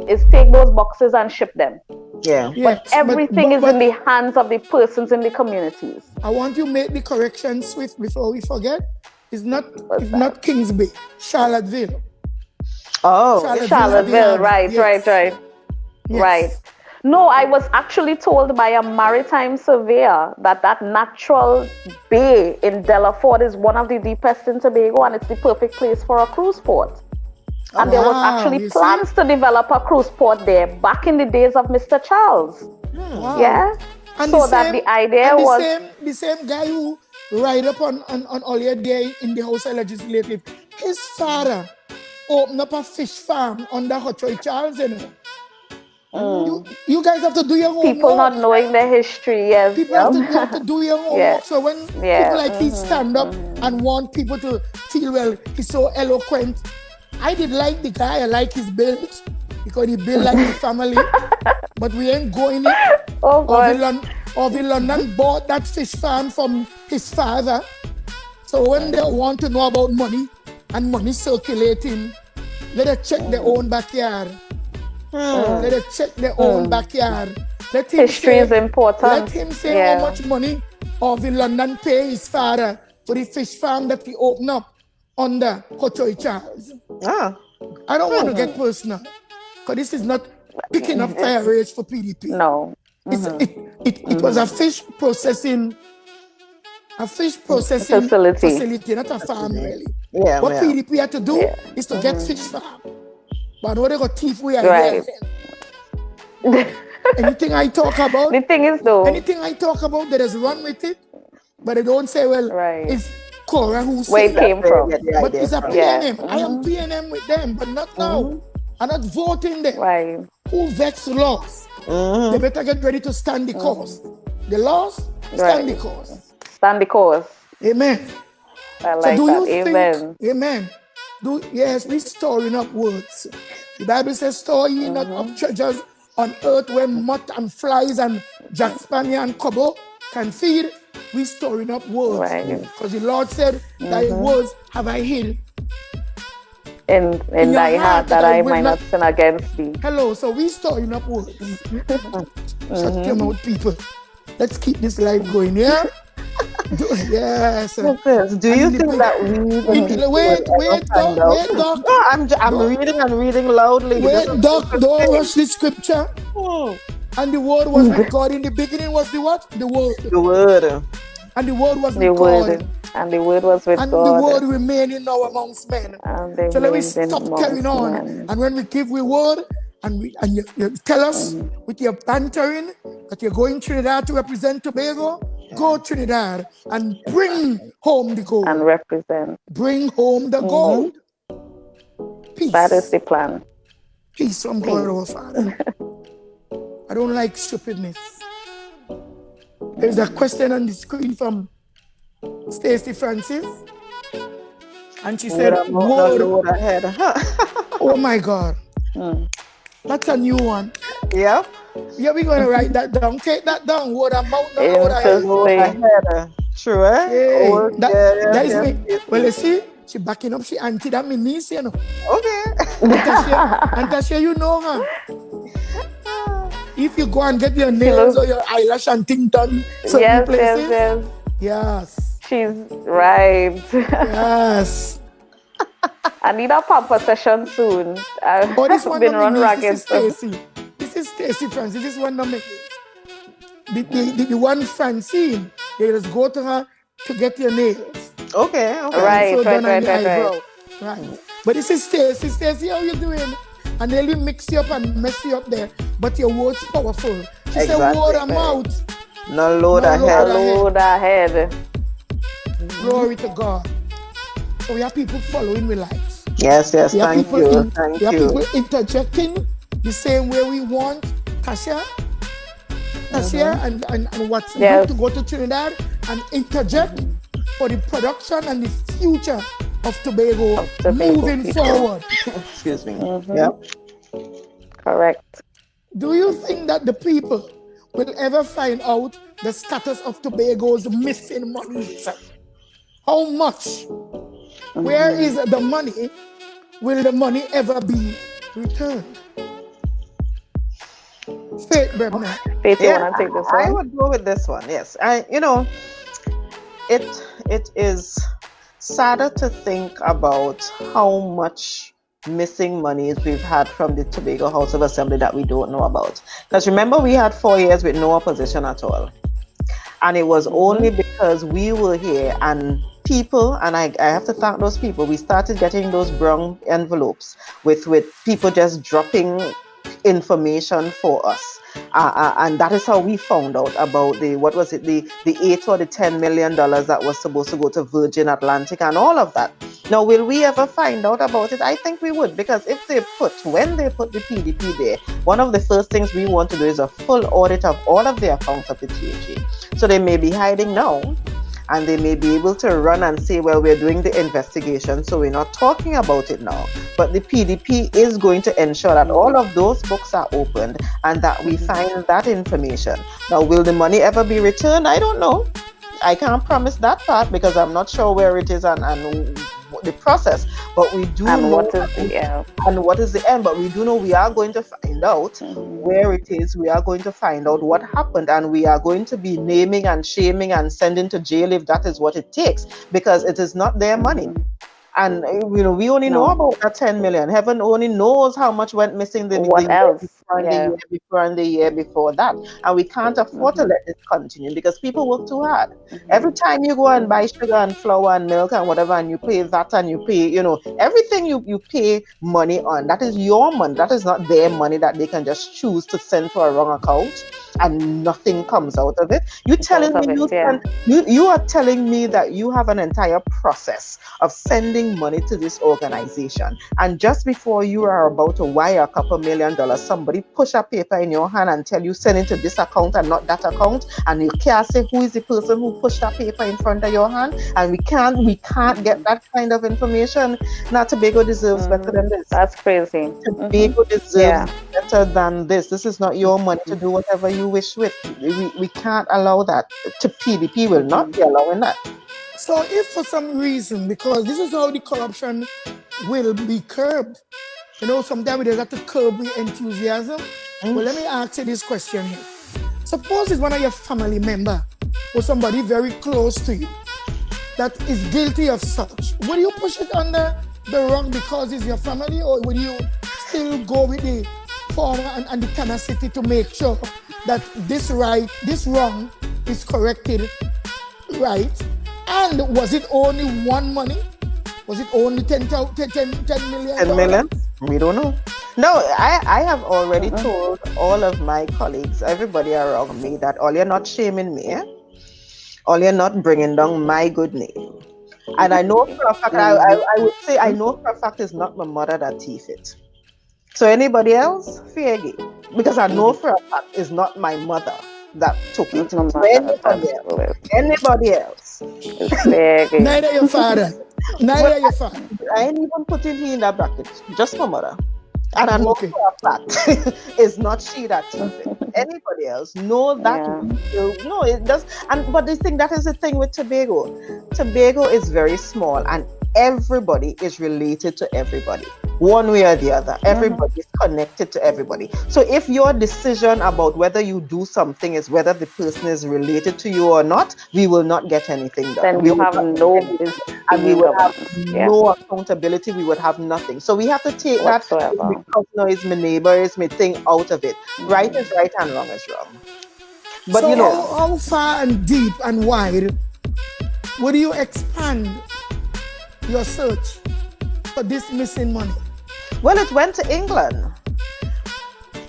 Is take those boxes and ship them. Yeah. But everything is in the hands of the persons in the communities. I want you to make the correction swift before we forget. It's not Kings Bay, Charlottesville. Oh, Charlottesville, right. Yes. Right. No, I was actually told by a maritime surveyor that natural bay in Delaford is one of the deepest in Tobago, and it's the perfect place for a cruise port. And there was actually plans to develop a cruise port there back in the days of Mr. Charles. Wow. Yeah. And so that the idea was the same guy who ride up on Olier Day in the House of Legislative. His father opened up a fish farm under Hochoy Charles, you know. You guys have to do your homework. People not knowing the history, yes. People have to do your homework. Yes. So when people like he stand up and want people to feel, well, he's so eloquent. I did like the guy. I like his build because he built like the family. But we ain't going in. Oh, God. Orville London bought that fish farm from his father. So when they want to know about money and money circulating, let them check their own backyard. Let them check their own backyard. History is important. Let him say how much money Orville London pay his father for the fish farm that he opened up under Hochoy Charles. I don't want to get personal, because this is not picking up fire rage for PDP. No. It was a fish processing facility, not a farm really. What PDP had to do is to get fish farm. But what they got thief we are here. Anything I talk about, the thing is though, anything I talk about, they just run with it, but they don't say, well, it's Cora who where it came from. But it's a PNM. I am PNM with them, but not now. I'm not voting them. Right. Who vex laws? They better get ready to stand the course. The laws stand the course. Stand the course. Amen. I like that. Amen. Amen. Yes, we storing up words. The Bible says, store ye not up treasures on earth where moth and flies and jack spaniel and cobo can feed. We storing up words. Because the Lord said, thy words have I hid in thy heart that I might not sin against thee. Hello, so we storing up words. Shut your mouth, people. Let's keep this life going, yeah? Yes. Do you think that we... Wait, Doc. No, I'm reading loudly. Wait, Doc, don't rush the scripture. And the word was with God. In the beginning was the what? The word. The word. And the word was with God. And the word was with God. And the word remained now amongst men. So let me stop carrying on. And when we give we word, and you tell us with your bantering that you're going Trinidad to represent Tobago, go Trinidad and bring home the gold. And represent. Bring home the gold. Peace. That is the plan. Peace from God our Father. I don't like stupidness. There's a question on the screen from Stacey Francis. And she said, word ahead. Oh my God. That's a new one. Yeah. Yeah, we're going to write that down. Take that down. Word about now. Word ahead. True, eh? Hey, that is me. Well, you see, she backing up. She auntie that me niece, you know. Okay. And Tashia, you know her. If you go and get your nails or your eyelash and thing done, certain places. Yes. She's right. Yes. I need a pamper session soon. I've been run ragged. This is Stacey Francis. This is one number. The one Francine, they just go to her to get your nails. Okay. Right. But this is Stacey. Stacey, how you doing? And they'll mix you up and mess you up there. But your word's powerful. She said, word of mouth. No load ahead. Glory to God. So we have people following with lives. Yes, thank you. We have people interjecting the same way we want Tashia and what's good to go to Trinidad and interject for the production and the future of Tobago moving forward. Excuse me. Yep. Correct. Do you think that the people will ever find out the status of Tobago's missing money? How much? Where is the money? Will the money ever be returned? Faith Brebnor. Faith, you want to take this one? I would go with this one, yes. It is sadder to think about how much missing monies we've had from the Tobago House of Assembly that we don't know about. Because remember, we had 4 years with no opposition at all. And it was only because we were here and people, and I have to thank those people, we started getting those brown envelopes with people just dropping information for us. And that is how we found out about the 8 or the $10 million that was supposed to go to Virgin Atlantic and all of that. Now, will we ever find out about it? I think we would, because when they put the PDP there, one of the first things we want to do is a full audit of all of the accounts of the THA. So they may be hiding now, and they may be able to run and say, well, we're doing the investigation, so we're not talking about it now. But the PDP is going to ensure that all of those books are opened and that we find that information. Now, will the money ever be returned? I don't know. I can't promise that part because I'm not sure where it is and the process. But we do know what is the end. And what is the end. But we do know we are going to find out where it is. We are going to find out what happened, and we are going to be naming and shaming and sending to jail if that is what it takes, because it is not their money. And we only know about that 10 million. Heaven only knows how much went missing the year before and the year before that. And we can't afford to let this continue because people work too hard. Every time you go and buy sugar and flour and milk and whatever, and you pay that and you pay, everything you pay money on, that is your money. That is not their money that they can just choose to send to a wrong account and nothing comes out of it. You are telling me that you have an entire process of sending money to this organization, and just before you are about to wire a couple $1 million, somebody push a paper in your hand and tell you send it to this account and not that account, and you can't say who is the person who pushed that paper in front of your hand, and we can't get that kind of information. Now Tobago deserves better than this. That's crazy. Tobago deserves better than this. This is not your money to do whatever you wish with. We can't allow that. To PDP will not be allowing that. So if for some reason, because this is how the corruption will be curbed, sometimes we have to curb the enthusiasm. Well, let me ask you this question here. Suppose it's one of your family member or somebody very close to you that is guilty of such. Will you push it under the rug because it's your family, or will you still go with the form and the tenacity to make sure that this wrong is corrected right? And was it only one money? Was it only 10 million? 10 million? We don't know. No, I have already told all of my colleagues, everybody around me, that all you're not shaming me, all you're not bringing down my good name. And I know for a fact, I would say I know for a fact it's not my mother that thief it. So anybody else, fair game. Because I know for a fact it's not my mother that took it. Anybody else. Neither your father. Neither your father. I ain't even putting he in that bracket. Just my mother. And I know for a fact it's not she that took it. Anybody else know that? No, it does. But the thing, that is the thing with Tobago. Tobago is very small, and everybody is related to everybody, one way or the other. Everybody is connected to everybody. So if your decision about whether you do something is whether the person is related to you or not, we will not get anything done. Then we have no business, and we will have no accountability. We would have nothing. So we have to take whatsoever. That because no, it's my neighbor, it's my thing out of it. Right is right and wrong is wrong. But so how far and deep and wide would you expand your search for this missing money? Well, it went to England.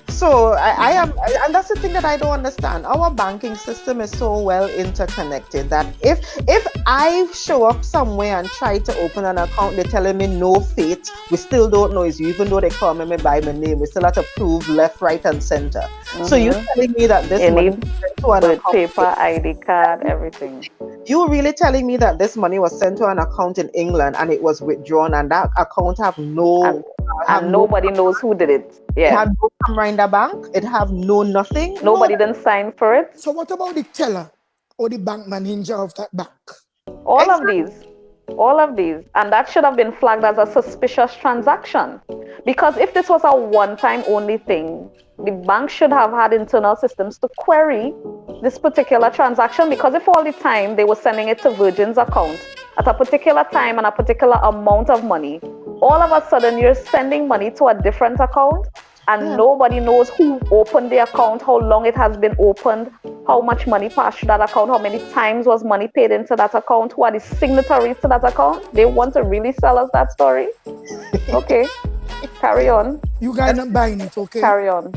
So I am, and that's the thing that I don't understand. Our banking system is so well interconnected that if I show up somewhere and try to open an account, they're telling me no, Faith, we still don't know it's you, even though they call me by my name. We still have to prove left, right, and center. So you're telling me that this money went to an account, paper, ID card, everything. You really telling me that this money was sent to an account in England and it was withdrawn, and that account have no and nobody knows who did it. It had no camera in the bank. It have no nothing. Nobody didn't sign for it. So what about the teller or the bank manager of that bank? All of these. And that should have been flagged as a suspicious transaction. Because if this was a one-time only thing, the bank should have had internal systems to query this particular transaction, because if all the time they were sending it to Virgin's account at a particular time and a particular amount of money, all of a sudden you're sending money to a different account and nobody knows who opened the account, how long it has been opened, how much money passed through that account, how many times was money paid into that account, who are the signatories to that account. They want to really sell us that story. Okay, carry on. You guys not buying it, okay? Carry on.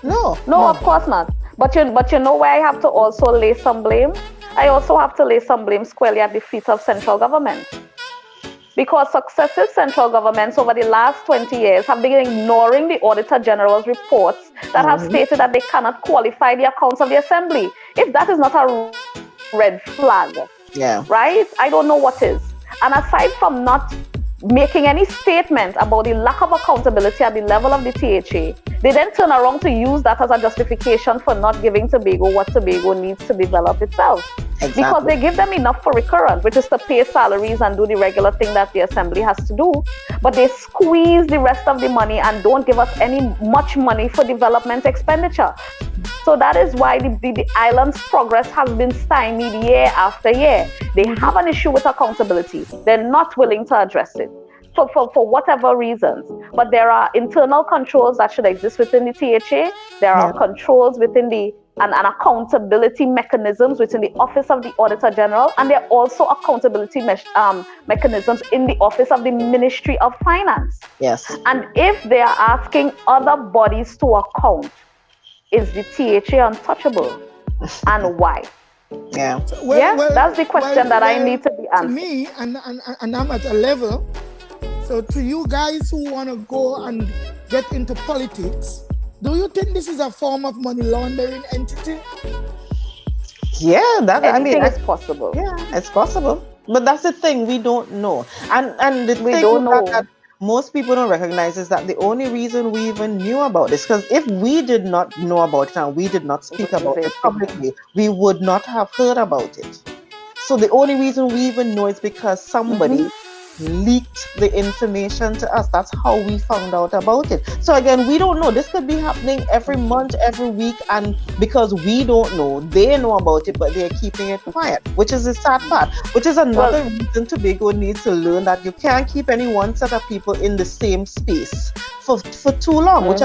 No, of course not. But you know where I have to also lay some blame? I also have to lay some blame squarely at the feet of central government. Because successive central governments over the last 20 years have been ignoring the Auditor General's reports that have stated that they cannot qualify the accounts of the Assembly. If that is not a red flag, right? I don't know what is. And aside from not making any statement about the lack of accountability at the level of the THA, they then turn around to use that as a justification for not giving Tobago what Tobago needs to develop itself. Exactly. Because they give them enough for recurrent, which is to pay salaries and do the regular thing that the Assembly has to do. But they squeeze the rest of the money and don't give us much money for development expenditure. So that is why the island's progress has been stymied year after year. They have an issue with accountability. They're not willing to address it for whatever reasons. But there are internal controls that should exist within the THA. There are controls within and accountability mechanisms within the Office of the Auditor General, and there are also accountability mechanisms in the Office of the Ministry of Finance. Yes. And if they are asking other bodies to account, is the THA untouchable? And why? Yeah. That's the question that I need to be answered. To me, and I'm at a level, so to you guys who want to go and get into politics, do you think this is a form of money laundering entity? Yeah, anything is possible. Yeah, it's possible. But that's the thing, we don't know. And the we thing don't know. That most people don't recognize is that the only reason we even knew about this, because if we did not know about it and we did not speak about it publicly, we would not have heard about it. So the only reason we even know is because somebody leaked the information to us. That's how we found out about it. So again, we don't know. This could be happening every month, every week, and because we don't know, they know about it, but they're keeping it quiet, which is the sad part, which is another reason Tobago needs to learn that you can't keep any one set of people in the same space for too long, which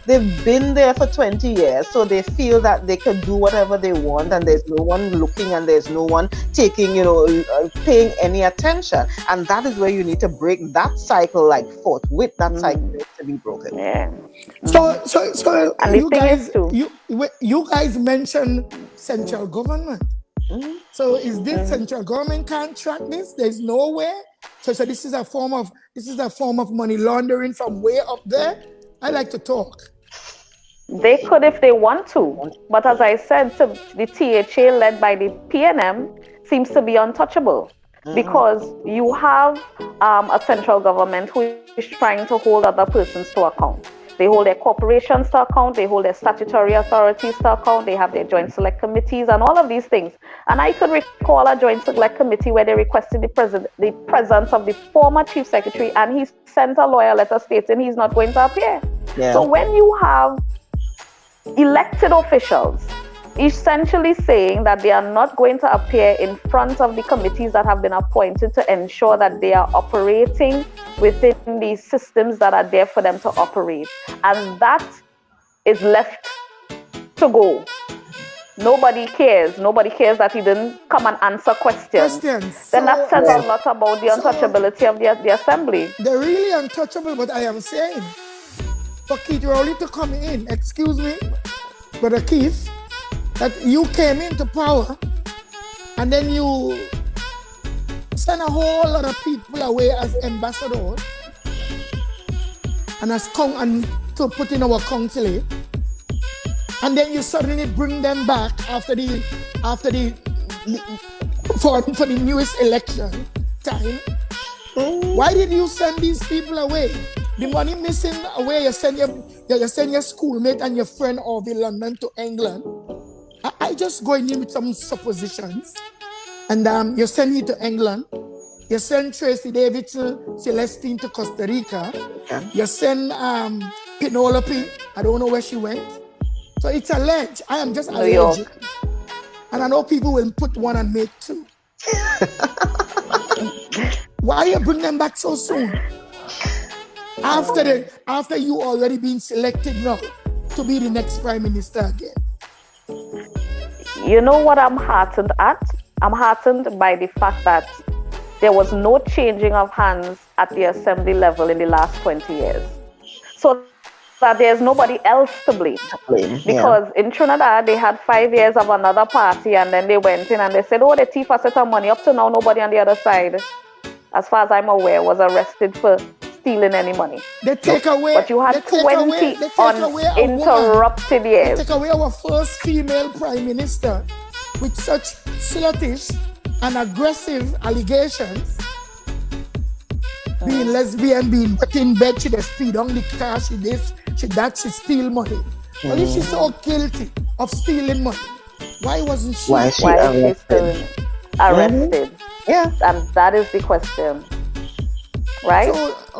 they've been there for 20 years, so they feel that they can do whatever they want, and there's no one looking, and there's no one taking, paying any attention. And that is where you need to break that cycle, like forthwith. That cycle needs to be broken. Yeah. So and you guys mentioned central government. So is this central government can't track this? There's no way. So this is a form of money laundering from way up there. I like to talk. They could if they want to, but as I said, the THA led by the PNM seems to be untouchable, because you have a central government who is trying to hold other persons to account. They hold their corporations to account, they hold their statutory authorities to account, they have their joint select committees and all of these things. And I could recall a joint select committee where they requested the presence of the former chief secretary, and he sent a lawyer letter stating he's not going to appear. Yeah. So when you have elected officials essentially saying that they are not going to appear in front of the committees that have been appointed to ensure that they are operating within the systems that are there for them to operate, and that is left to go. Nobody cares that he didn't come and answer questions. Then that says a lot about the untouchability of the Assembly. They're really untouchable, but I am saying for Keith Rowley to come in, excuse me, Brother Keith, that you came into power and then you send a whole lot of people away as ambassadors and to put in our consulate, and then you suddenly bring them back for the newest election time. Why did you send these people away? The money missing where you send your schoolmate and your friend over London to England. I just going in with some suppositions. And you send me to England. You send Tracy Davidson, Celestine to Costa Rica. Yeah. You send Penelope. I don't know where she went. So it's alleged. I am just alleged. And I know people will put one and make two. Why you bring them back so soon? After you already been selected now to be the next Prime Minister again. You know what I'm heartened at? I'm heartened by the fact that there was no changing of hands at the assembly level in the last 20 years. So that there's nobody else to blame. Because in Trinidad, they had 5 years of another party, and then they went in and they said, oh, the thief has set of money. Up to now, nobody on the other side, as far as I'm aware, was arrested for stealing any money. They take away. But you had 20 uninterrupted years. They take away our first female Prime Minister with such sluttish and aggressive allegations. Being lesbian, being put in bed, she just speed on the car, she this, she that, she steal money. Well, if she's so guilty of stealing money, why wasn't she? Why is she arrested? Yeah. And that is the question. Right?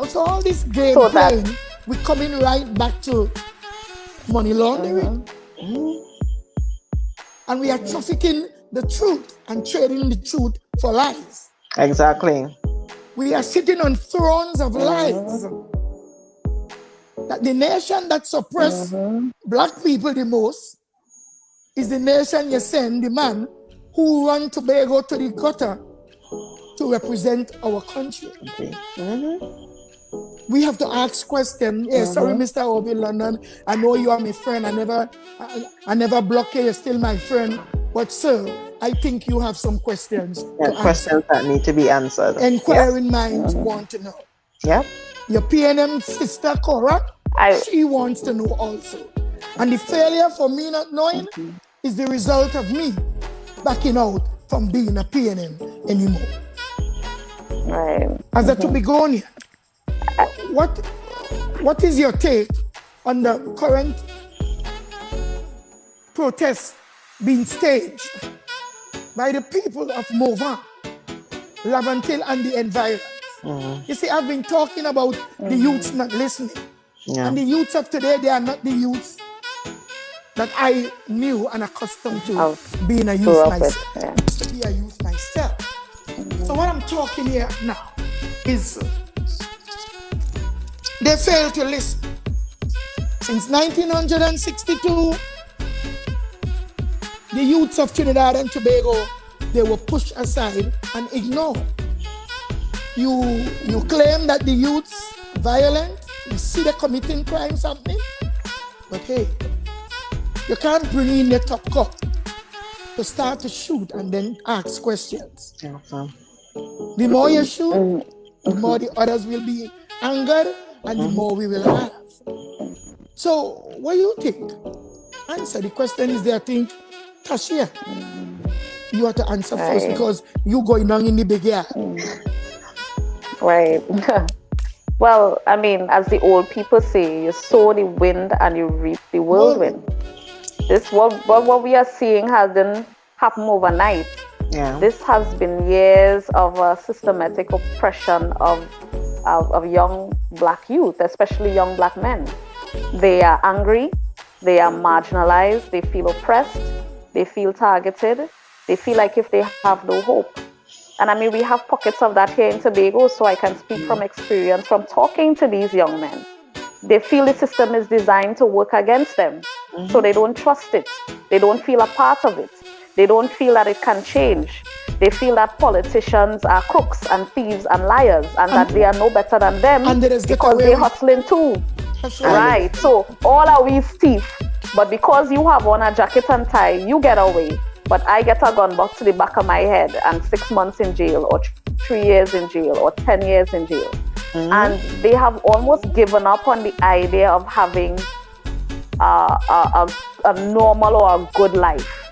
So all this game playing, we're coming right back to money laundering. And we are trafficking the truth and trading the truth for lies. Exactly. We are sitting on thrones of lies. That the nation that suppresses black people the most is the nation you send the man who run Tobago to the gutter to represent our country. We have to ask questions. Yeah, sorry, Mr. Obi London. I know you are my friend. I never block you. You're still my friend. But sir, I think you have some questions. Questions that need to be answered. Inquiring minds want to know. Yeah. Your PNM sister, Cora, she wants to know also. And the failure for me not knowing is the result of me backing out from being a PNM anymore. Right. As a Tobagonian, what is your take on the current protests being staged by the people of Mova, Lavantil, and the environs? You see, I've been talking about the youths not listening. And the youths of today, they are not the youths that I knew and accustomed to being a youth myself. To be a youth myself. So what I'm talking here now is they failed to listen. Since 1962, the youths of Trinidad and Tobago, they were pushed aside and ignored. You claim that the youths violent, you see them committing crimes happening, but hey, you can't bring in the top cop to start to shoot and then ask questions. The more you shoot, the more the others will be angered and the more we will have. So, what do you think? Answer. The question is there, I think, Tashia, you have to answer first because you going on in the big yard. Right. Well, I mean, as the old people say, you sow the wind and you reap the whirlwind. This what we are seeing hasn't happened overnight. This has been years of systematic oppression of young black youth, especially young black men. They are angry, they are marginalized, they feel oppressed, they feel targeted, they feel like if they have no hope. And I mean, we have pockets of that here in Tobago, so I can speak from experience from talking to these young men. They feel the system is designed to work against them, so they don't trust it. They don't feel a part of it. They don't feel that it can change. They feel that politicians are crooks and thieves and liars and that they are no better than them because they're hustling too. Right. So all are we thief, but because you have on a jacket and tie, you get away. But I get a gun box to the back of my head and 6 months in jail or 3 years in jail or 10 years in jail. And they have almost given up on the idea of having a normal or a good life.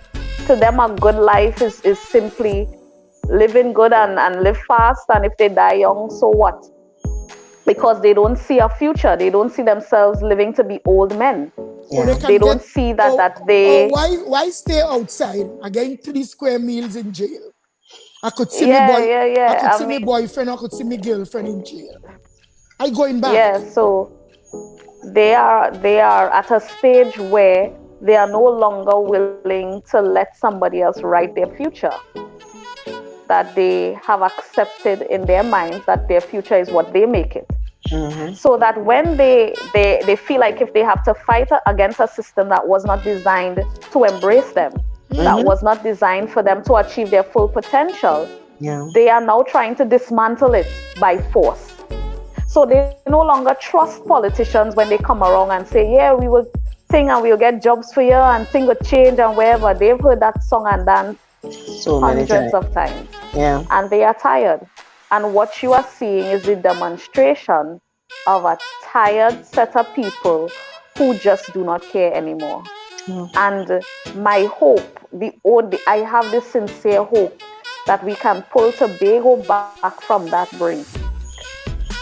To them, a good life is simply living good and live fast, and if they die young, so what? because they don't see a future. They don't see themselves living to be old men. Yeah. They don't see that they... why stay outside again to the square meals in jail? I could see I could see my boyfriend, I could see my girlfriend in jail. I going back. Yeah, so they are at a stage where they are no longer willing to let somebody else write their future. That they have accepted in their minds that their future is what they make it. So that when they feel like if they have to fight against a system that was not designed to embrace them, that was not designed for them to achieve their full potential, they are now trying to dismantle it by force. So they no longer trust politicians when they come around and say, yeah, we will sing and we'll get jobs for you and things will change and wherever. They've heard that song and dance so hundreds of times. Yeah. And they are tired. And what you are seeing is the demonstration of a tired set of people who just do not care anymore. And my hope, I have this sincere hope that we can pull Tobago back from that brink.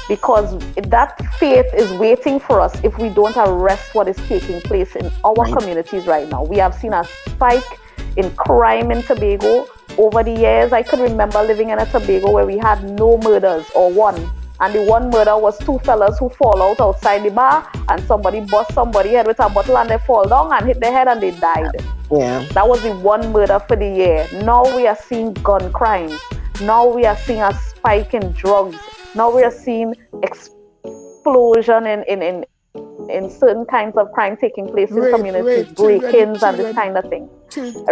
Because that faith is waiting for us if we don't arrest what is taking place in our communities right now. We have seen a spike in crime in Tobago. Over the years, I could remember living in a Tobago where we had no murders or one. And the one murder was two fellas who fall out outside the bar and somebody bust somebody head with a bottle and they fall down and hit their head and they died. Yeah. That was the one murder for the year. Now we are seeing gun crimes. Now we are seeing a spike in drugs. Now we are seeing explosion in certain kinds of crime taking place in communities, break-ins and this kind of thing.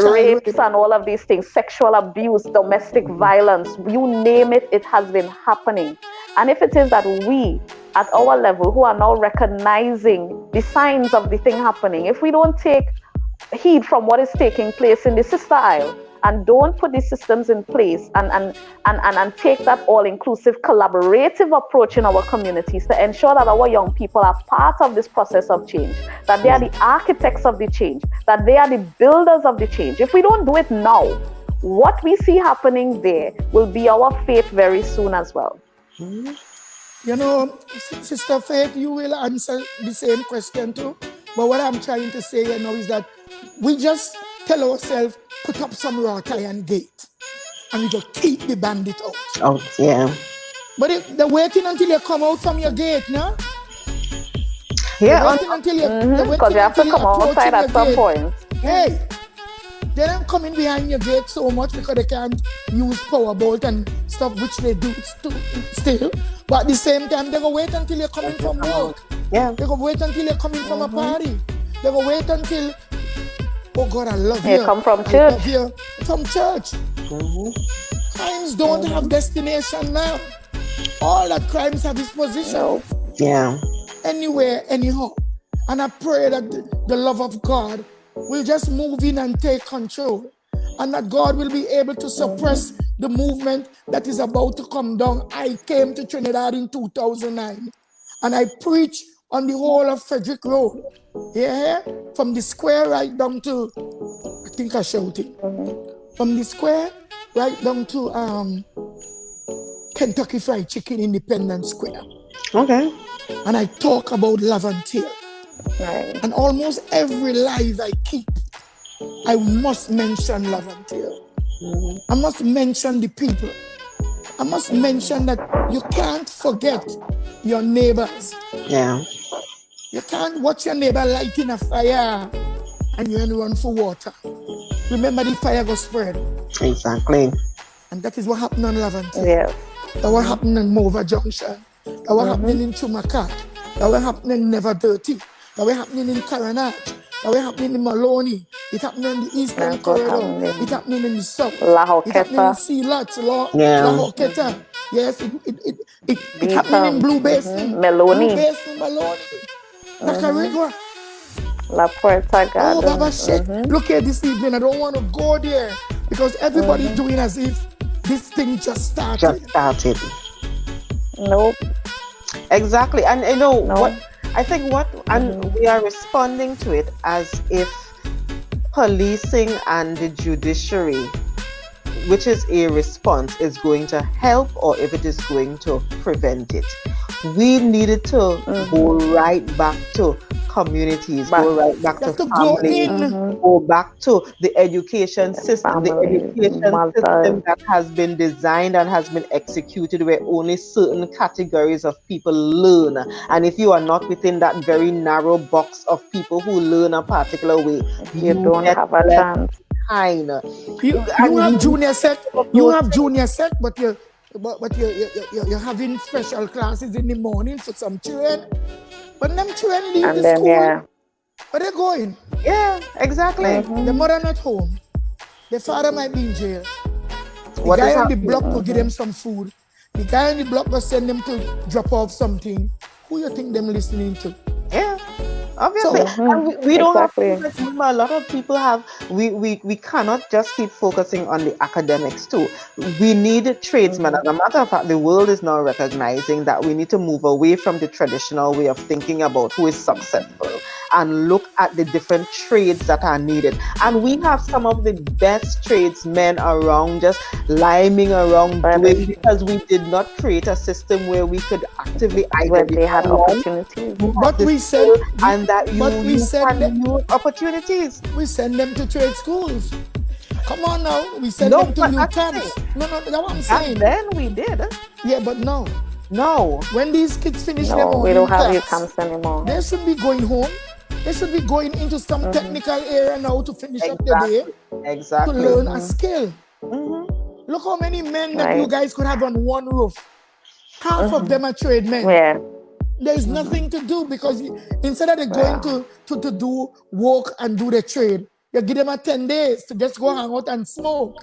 Rapes and all of these things, sexual abuse, domestic violence, you name it, it has been happening. And if it is that we, at our level, who are now recognizing the signs of the thing happening, if we don't take heed from what is taking place in the sister aisle, and don't put these systems in place and take that all-inclusive collaborative approach in our communities to ensure that our young people are part of this process of change, that they are the architects of the change, that they are the builders of the change. If we don't do it now, what we see happening there will be our fate very soon as well. You know, Sister Faith, you will answer the same question too. But what I'm trying to say now is that we just tell ourselves, put up some wrought iron gate and we just keep the bandit out. Oh, yeah. But they're waiting until you come out from your gate, no? Yeah. Waiting until you because you have to come outside at some point. Hey, they don't come in behind your gate so much because they can't use power bolt and stuff, which they do still. But at the same time, they're going to wait until you're coming from work. Yeah. They're going to wait until you're coming from a party. They're going to wait until, oh God, I love you. You come from church. Love you. From church. Crimes don't have destination now. All that crimes have its position. No. Yeah. Anywhere, anyhow. And I pray that the love of God will just move in and take control. And that God will be able to suppress the movement that is about to come down. I came to Trinidad in 2009 and I preached on the whole of Frederick Road. Yeah, from the square right down to, I think I shouted. From the square right down to Kentucky Fried Chicken Independence Square. Okay. And I talk about love and tear. Right. And almost every live I keep, I must mention love and tear. I must mention the people. I must mention that you can't forget your neighbors. Yeah. You can't watch your neighbor lighting a fire and you run for water. Remember, the fire got spread. Exactly. And that is what happened on Love and Tear. Yes. That what happened in Mova Junction. That what happening in Chumakat. That what happening in Never Dirty. That what happening in Karanach. That what happening in Maloney. It happening in the Eastern Corridor. It happening in the South. La It happening in Hoqueta. Sea Lots. La Hoqueta. Yes, it happening in Blue Basin. Meloni. Blue Basin, Maloney. Nacarigua. La Puerta Oh, Garden. Baba shit. Look here this evening. I don't want to go there because everybody doing as if this thing just started. Nope. Exactly. And you know No. what I think and we are responding to it as if policing and the judiciary, which is a response, is going to help or if it is going to prevent it. we needed to go right back to communities, go right back to families, go back to the education system, the education system that has been designed and has been executed where only certain categories of people learn. And if you are not within that very narrow box of people who learn a particular way, you don't have a chance. You have junior set, but you're having special classes in the morning for some children. But them children leave the school. Where they going? Yeah, exactly. The mother not home. The father might be in jail. The guy on the block will give them some food. The guy on the block will send them to drop off something. Who you think them listening to? Yeah. Obviously, and we don't have to, remember, a lot of people have, we cannot just keep focusing on the academics too. We need tradesmen. As a matter of fact, the world is now recognizing that we need to move away from the traditional way of thinking about who is successful and look at the different trades that are needed. And we have some of the best tradesmen around, just liming around doing, because we did not create a system where we could actively identify they had opportunities. But we said, and that you can use opportunities. We send them to trade schools. Come on now, we send them to new camps. No, that's what I'm saying. And then we did. Yeah, but no. When these kids finish their morning we don't have class, youth camps anymore. They should be going home. They should be going into some technical area now to finish up the day. Exactly. To learn a skill. Look how many men that you guys could have on one roof. Half of them are trade men. Yeah. There's nothing to do because instead of they going to do work and do the trade, you give them 10 days to just go hang out and smoke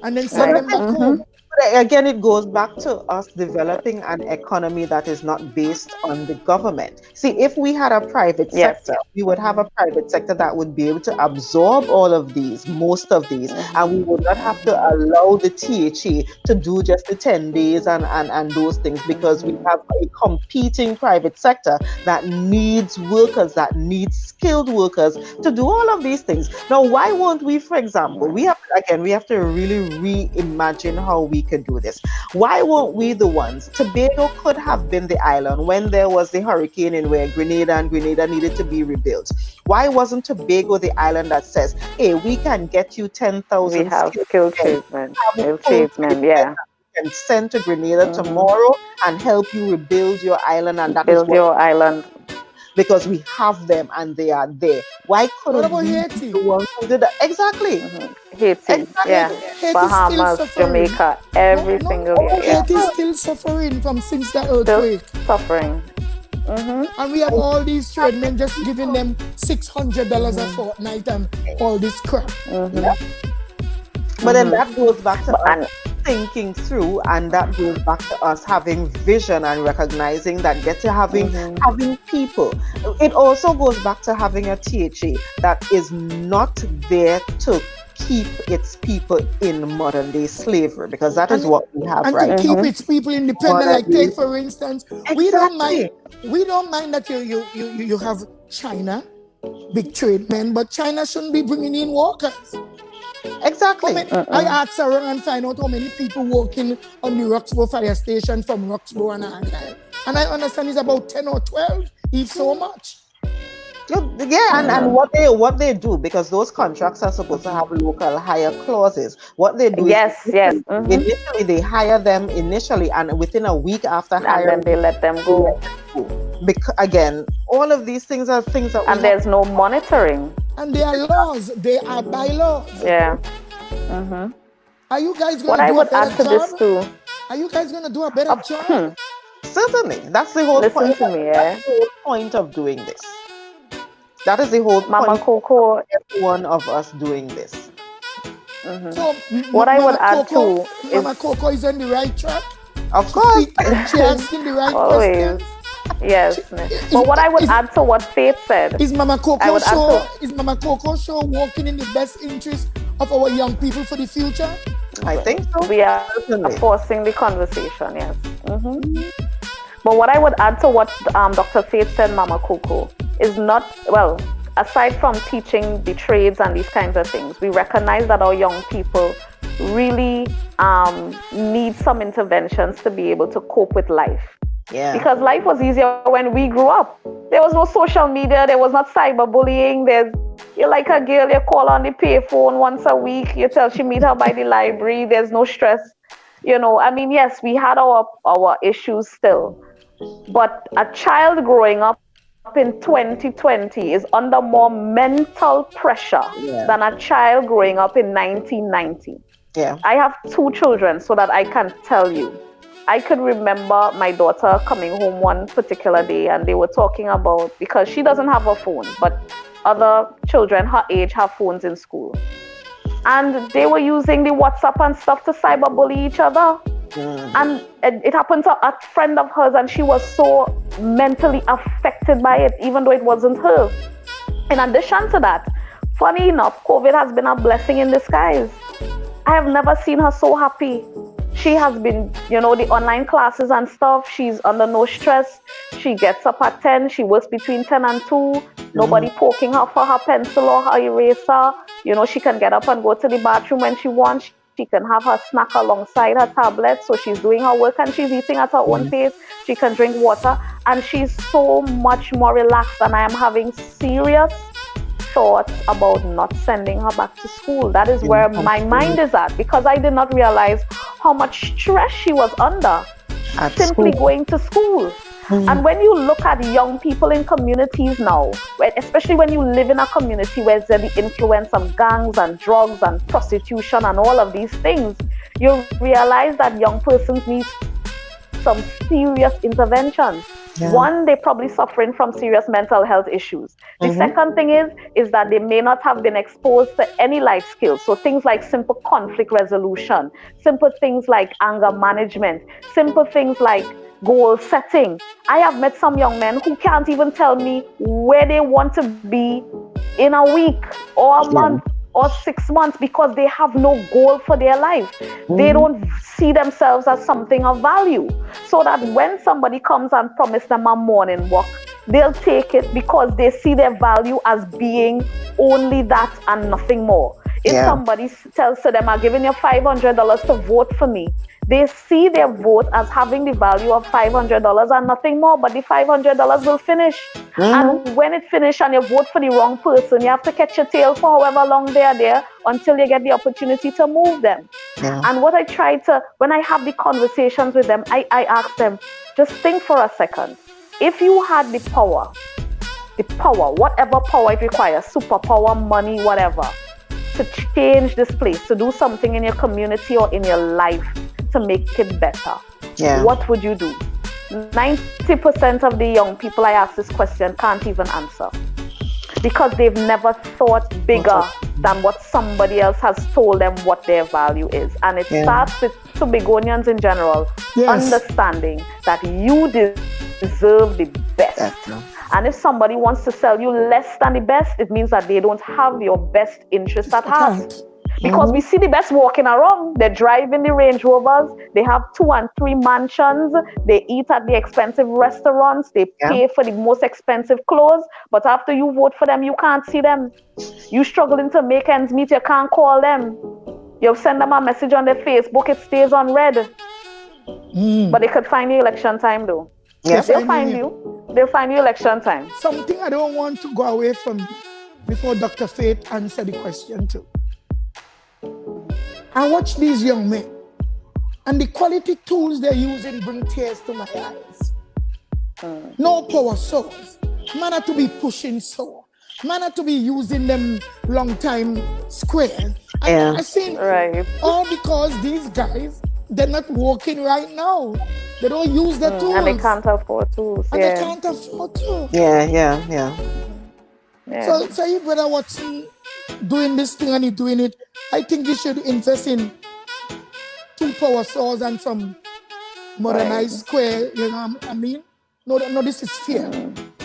and then send them back home. But again, it goes back to us developing an economy that is not based on the government. See, if we had a private sector, we would have a private sector that would be able to absorb all of these, most of these, and we would not have to allow the THA to do just the 10 days and those things, because we have a competing private sector that needs workers, that needs skilled workers to do all of these things. Now, why won't we, for example, we have to really reimagine how we could do this. Why weren't we the ones? Tobago could have been the island when there was the hurricane in where Grenada needed to be rebuilt. Why wasn't Tobago the island that says, hey, we can get you 10,000 we have skilled tradesmen, yeah. Can send to Grenada tomorrow and help you rebuild your island, and that build your island. Because we have them and they are there. Why couldn't we be the ones who did that? Exactly. Haiti, yeah. Haiti's Bahamas, Jamaica, every single year. Haiti's still suffering since the earthquake. Still suffering. And we have all these trade men just giving them $600 a fortnight and all this crap. But then that goes back to us thinking through, and that goes back to us having vision and recognizing that having people. It also goes back to having a THA that is not there to keep its people in modern day slavery, because that is what we have right now. And to keep its people independent, like take for instance, we don't mind that you have China, big trade men, but China shouldn't be bringing in workers. Exactly. I asked around and find out how many people working on the Roxborough fire station from Roxborough and Argyle. And I understand it's about 10 or 12, if so much. Yeah, and what they do, because those contracts are supposed to have local hire clauses. What they do initially they hire them initially, and within a week after hiring, and then they let them go. Because again, all of these things are things that there's no monitoring. And there are laws. They are bylaws. Yeah. Are you guys going to do a better job? What I would add to this too. Are you guys going to do a better job? Certainly. That's the whole point. Listen to me, That's the whole point of doing this. That is the whole Mama point Coco, of every one of us doing this. So, what I would add too is Mama Coco is on the right track. Of course. She asking the right questions. Yes. But what I would add to what Faith said, is Mama Coco show working in the best interest of our young people for the future? I think so. We are forcing the conversation, yes. But what I would add to what Dr. Faith said, Mama Coco, is not, aside from teaching the trades and these kinds of things, we recognize that our young people really need some interventions to be able to cope with life. Yeah. Because life was easier when we grew up. There was no social media. There was not cyberbullying. You're like a girl, you call on the payphone once a week. You tell she meet her by the library. There's no stress. I mean, yes, we had our issues still. But a child growing up in 2020 is under more mental pressure than a child growing up in 1990. Yeah. I have 2 children, so that I can tell you. I could remember my daughter coming home one particular day, and they were talking about, because she doesn't have a phone, but other children her age have phones in school. And they were using the WhatsApp and stuff to cyberbully each other. And it happened to a friend of hers, and she was so mentally affected by it, even though it wasn't her. In addition to that, funny enough, COVID has been a blessing in disguise. I have never seen her so happy. She has been, the online classes and stuff, she's under no stress. She gets up at 10, she works between 10 and 2. Nobody poking her for her pencil or her eraser. She can get up and go to the bathroom when she wants. She can have her snack alongside her tablet, so she's doing her work and she's eating at her own pace. She can drink water, and she's so much more relaxed. And I am having serious thoughts about not sending her back to school. That is where my mind is at, because I did not realize how much stress she was under simply going to school. And when you look at young people in communities now, especially when you live in a community where there's the influence of gangs and drugs and prostitution and all of these things, you realize that young persons need some serious interventions. Yeah. One, they're probably suffering from serious mental health issues. The second thing is that they may not have been exposed to any life skills. So things like simple conflict resolution, simple things like anger management, simple things like goal setting. I have met some young men who can't even tell me where they want to be in a week or a month or 6 months, because they have no goal for their life. They don't see themselves as something of value. So that when somebody comes and promises them a morning walk, they'll take it because they see their value as being only that and nothing more. If somebody tells to them, I'm giving you $500 to vote for me, they see their vote as having the value of $500 and nothing more, but the $500 will finish. And when it finishes and you vote for the wrong person, you have to catch your tail for however long they are there until you get the opportunity to move them. And what I try to, when I have the conversations with them, I ask them, just think for a second. If you had the power, whatever power it requires, superpower, money, whatever, to change this place, to do something in your community or in your life to make it better, what would you do? 90% of the young people I ask this question can't even answer, because they've never thought bigger than what somebody else has told them what their value is. And it starts with Tobagonians in general, understanding that you deserve the best. And if somebody wants to sell you less than the best, it means that they don't have your best interest at heart. Because we see the best walking around. They're driving the Range Rovers. They have 2 and 3 mansions. They eat at the expensive restaurants. They pay for the most expensive clothes. But after you vote for them, you can't see them. You struggling to make ends meet, you can't call them. You send them a message on their Facebook, it stays on red. But they could find you election time though. They'll find you. They'll find you election time. Something I don't want to go away from before Dr. Faith answer the question too. I watch these young men, and the quality tools they're using bring tears to my eyes. No power source. Man are to be pushing so. Man are to be using them long time square. I seen all because these guys, they're not working right now. They don't use the tools. And they can't afford tools. And they can't afford to. So if whether what's doing this thing and you doing it, I think you should invest in 2 power saws and some modernized square, you know what I mean? No, this is fair.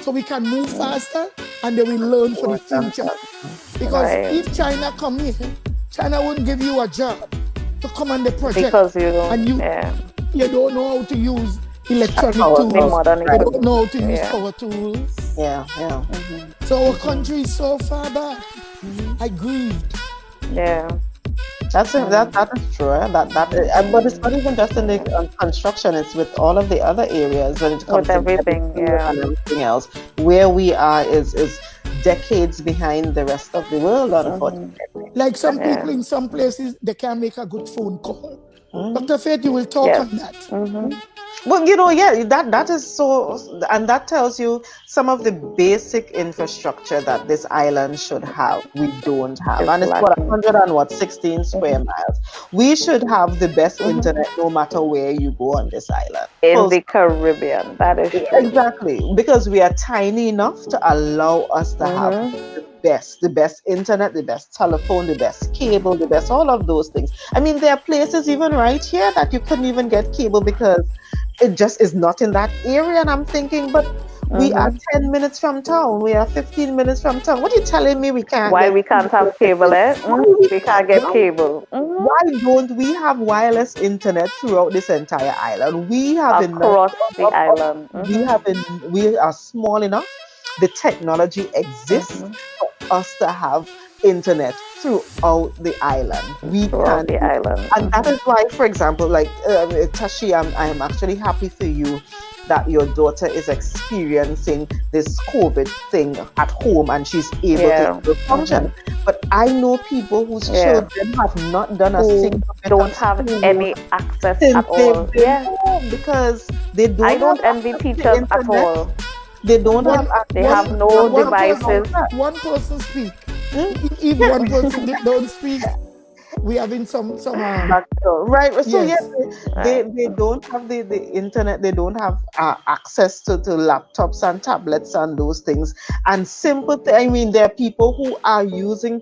So we can move faster and then we learn for the future. Because if China come here, China wouldn't give you a job to come on the project. Because you don't know how to use electronic tools. You don't know how to use power tools. So our country is so far back. I grieved. That is true. But it's not even just in the construction. It's with all of the other areas when it comes With everything, yeah. and everything else. Where we are is decades behind the rest of the world, unfortunately. Like some people in some places, they can't make a good phone call. Dr. Faith, you will talk on that. Well, that is so, and that tells you some of the basic infrastructure that this island should have. We don't have, and it's what 116 square miles. We should have the best internet, no matter where you go on this island. In the Caribbean, that is true. Exactly, because we are tiny enough to allow us to have the best internet, the best telephone, the best cable, the best all of those things. I mean, there are places even right here that you couldn't even get cable because it just is not in that area. And I'm thinking, but we are 10 minutes from town. We are 15 minutes from town. What are you telling me we can't Why we can't have cable, eh? We can't get cable. Why don't we have wireless internet throughout this entire island? We have across the island. We are small enough. The technology exists for us to have internet throughout the island. Throughout the island. And that is why, for example, like Tashia, I am actually happy for you that your daughter is experiencing this COVID thing at home and she's able to function. But I know people whose children have not done a single bit don't have any access at all. Because they don't. I don't envy teachers at all. They don't have. They have no devices. One person speak. If one person don't speak, we having some right. So yes, they don't have the internet. They don't have access to laptops and tablets and those things. And I mean, there are people who are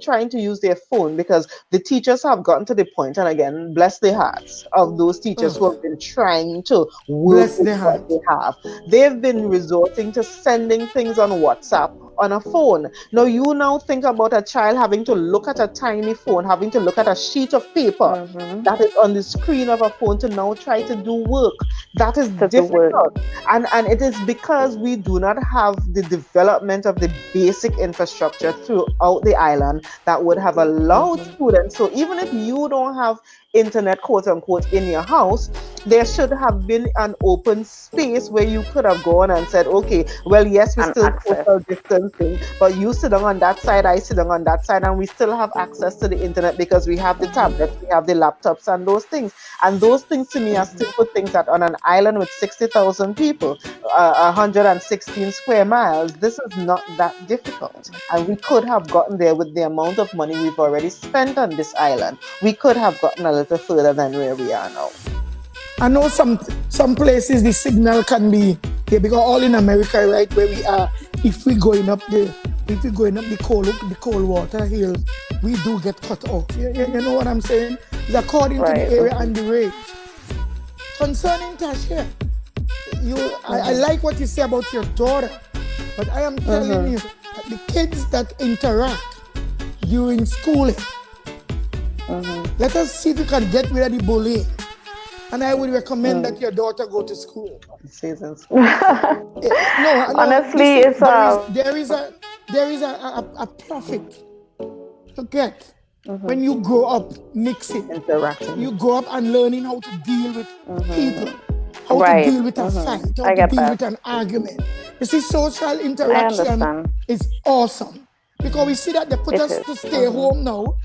trying to use their phone because the teachers have gotten to the point. And again, bless their hearts of those teachers who have been trying to work with what they have. They've been resorting to sending things on WhatsApp on a phone. Now you think about a child having to look at a tiny phone, having to look at a sheet of paper that is on the screen of a phone to now try to do work. That is difficult. And it is because we do not have the development of the basic infrastructure throughout the island that would have allowed students. So even if you don't have internet, quote unquote, in your house, there should have been an open space where you could have gone and said, okay, well, yes, we still social distancing, but you sit on that side, I sit on that side, and we still have access to the internet because we have the tablets, we have the laptops and those things. And those things to me are simple things that on an island with 60,000 people, 116 square miles, this is not that difficult. And we could have gotten there with the amount of money we've already spent on this island. We could have gotten a little further than where we are now. I know some places the signal can be there because all in America, right, where we are, if we're going up the cold water hills, we do get cut off. You know what I'm saying? It's according to the area and the range. Concerning Tashia, I like what you say about your daughter, but I am telling you that the kids that interact during schooling, let us see if we can get rid of the bullying. And I would recommend that your daughter go to school. Honestly, there is a profit to get when you grow up mixing, interacting. You grow up and learning how to deal with people, how to deal with a fight, how to deal with an argument. You see, social interaction is awesome because we see that they put us to stay home now,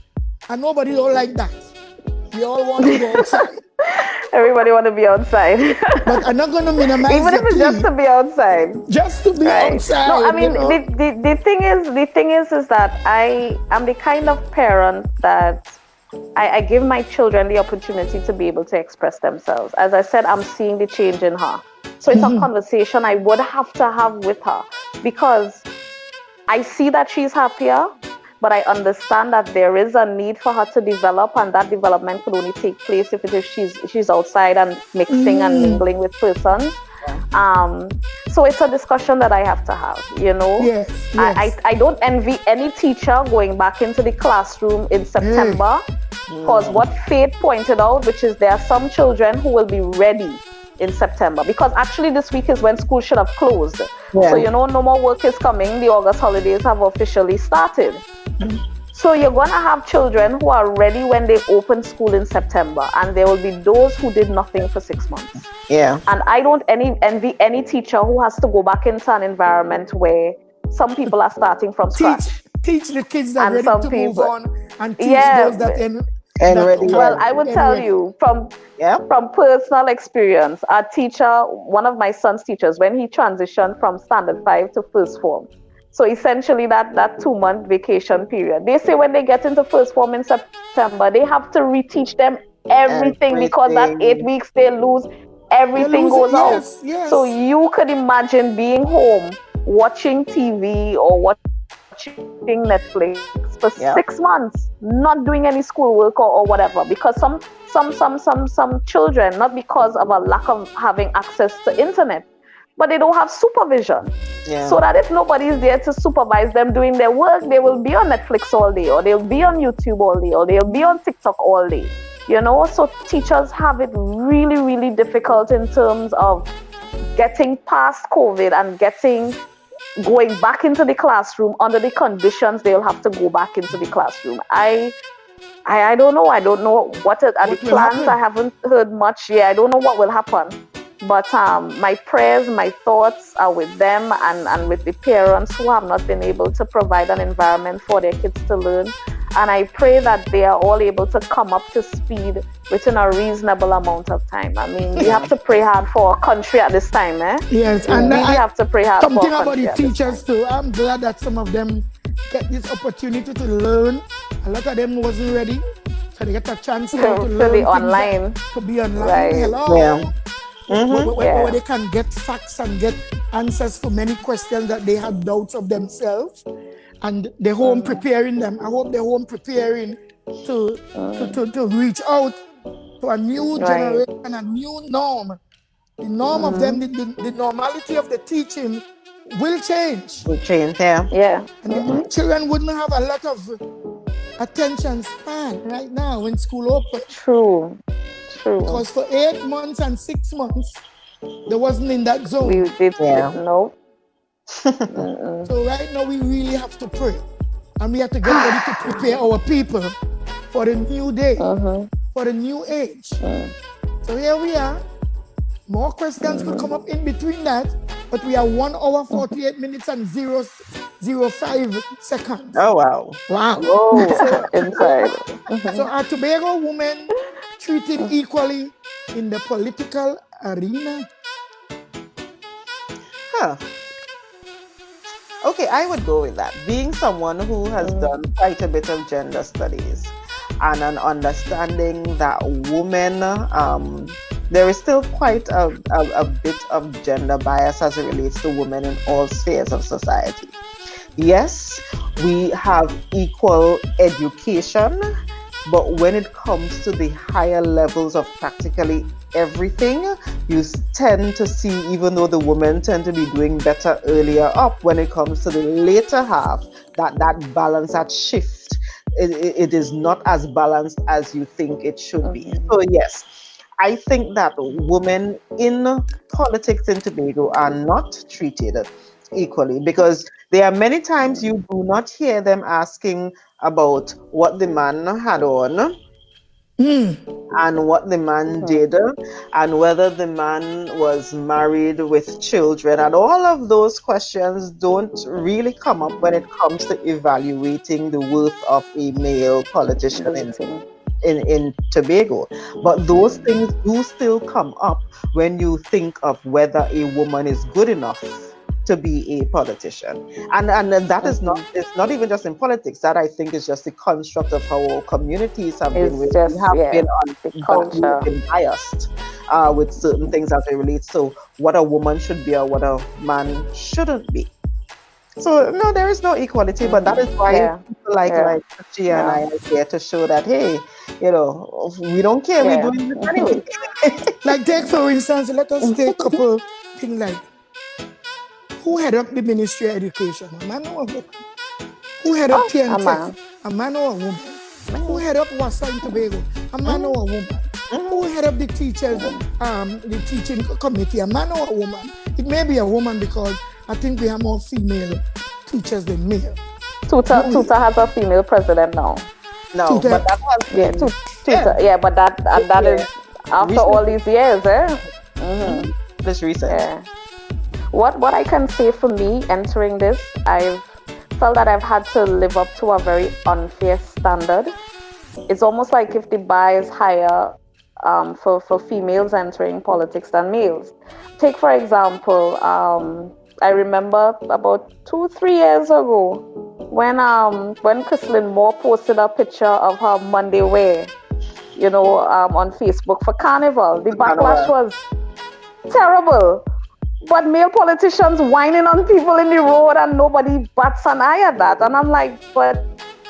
and nobody don't like that. We all want to go outside. Everybody want to be outside. But I'm not going to minimize even if it's just to be outside. Just to be outside. No, I mean, the thing is that I am the kind of parent that I give my children the opportunity to be able to express themselves. As I said, I'm seeing the change in her. So it's a conversation I would have to have with her because I see that she's happier. But I understand that there is a need for her to develop, and that development could only take place if she's outside and mixing and mingling with persons. So it's a discussion that I have to have, you know. Yes. I don't envy any teacher going back into the classroom in September, because what Faith pointed out, which is there are some children who will be ready in September, because actually this week is when school should have closed. So no more work is coming. The August holidays have officially started. So you're going to have children who are ready when they open school in September, and there will be those who did nothing for 6 months. Yeah. And I don't envy any teacher who has to go back into an environment where some people are starting from scratch. Teach the kids that are ready to move on, and teach those that ready. Well, I would tell you from personal experience, our teacher, one of my son's teachers, when he transitioned from standard 5 to first form, so essentially that 2-month vacation period, they say when they get into first form in September, they have to reteach them everything. Because that 8 weeks they lose, everything goes out. Yes. So you could imagine being home, watching TV or watching Netflix for 6 months, not doing any schoolwork or whatever, because some children, not because of a lack of having access to internet, but they don't have supervision. So that if nobody is there to supervise them doing their work, they will be on Netflix all day, or they'll be on YouTube all day, or they'll be on TikTok all day. So teachers have it really, really difficult in terms of getting past COVID and going back into the classroom under the conditions they'll have to go back into the classroom. I don't know. I don't know what are the plans. I haven't heard much yet. I don't know what will happen. But my prayers, my thoughts are with them and with the parents who have not been able to provide an environment for their kids to learn. And I pray that they are all able to come up to speed within a reasonable amount of time. I mean, we have to pray hard for our country at this time, eh? Yes, and we have to pray hard for our country. Something about the teachers too. I'm glad that some of them get this opportunity to learn. A lot of them wasn't ready, so they get a chance to learn online. To be online. Right. Hello. Yeah. Where they can get facts and get answers for many questions that they had doubts of themselves, and they're home preparing them. I hope they're home preparing to reach out to a new generation, a new norm. The norm of them, the normality of the teaching will change. Will change, yeah. And the children wouldn't have a lot of attention span right now when school opens. True. Because for 8 months and 6 months, they wasn't in that zone. We did, no. So right now we really have to pray, and we have to get ready to prepare our people for the new day, for the new age. So here we are. More questions could come up in between that, but we are 1 hour 48 minutes and 0.05 seconds. Oh wow! Whoa. Inside. So are Tobago women treated equally in the political arena? Okay, I would go with that. Being someone who has done quite a bit of gender studies and an understanding that women, there is still quite a bit of gender bias as it relates to women in all spheres of society. Yes, we have equal education, but when it comes to the higher levels of practically everything, you tend to see, even though the women tend to be doing better earlier up, when it comes to the later half, that balance, that shift, it is not as balanced as you think it should be. So yes, I think that women in politics in Tobago are not treated equally, because there are many times you do not hear them asking about what the man had on and what the man did, and whether the man was married with children, and all of those questions don't really come up when it comes to evaluating the worth of a male politician in Tobago. But those things do still come up when you think of whether a woman is good enough to be a politician, and that is not, it's not even just in politics. That I think is just the construct of how our communities have been. We have been biased with certain things as it relates to what a woman should be or what a man shouldn't be. So no, there is no equality, but that is why people like Tashia and I are here to show that, hey, you know, we don't care, we're doing this anyway. Like take for instance, let us take a couple things like, who head up the Ministry of Education? A man or a woman? Who head up TNT? A man or a woman? Who head up Wassa in Tobago? A man or a woman? Who head up the teachers, the teaching committee? A man or a woman? It may be a woman because I think we have more female teachers than male. Tuta has a female president now. No, Tuta. but that was Tuta. Yeah, but that is after recent. all these years, eh? This recent. Yeah. What I can say for me entering this, I've felt that I've had to live up to a very unfair standard. It's almost like if the bar is higher for females entering politics than males. Take for example, I remember about 2-3 years ago when Chrislyn Moore posted a picture of her Monday wear, on Facebook for Carnival. The backlash was terrible. But male politicians whining on people in the road and nobody bats an eye at that. And I'm like, but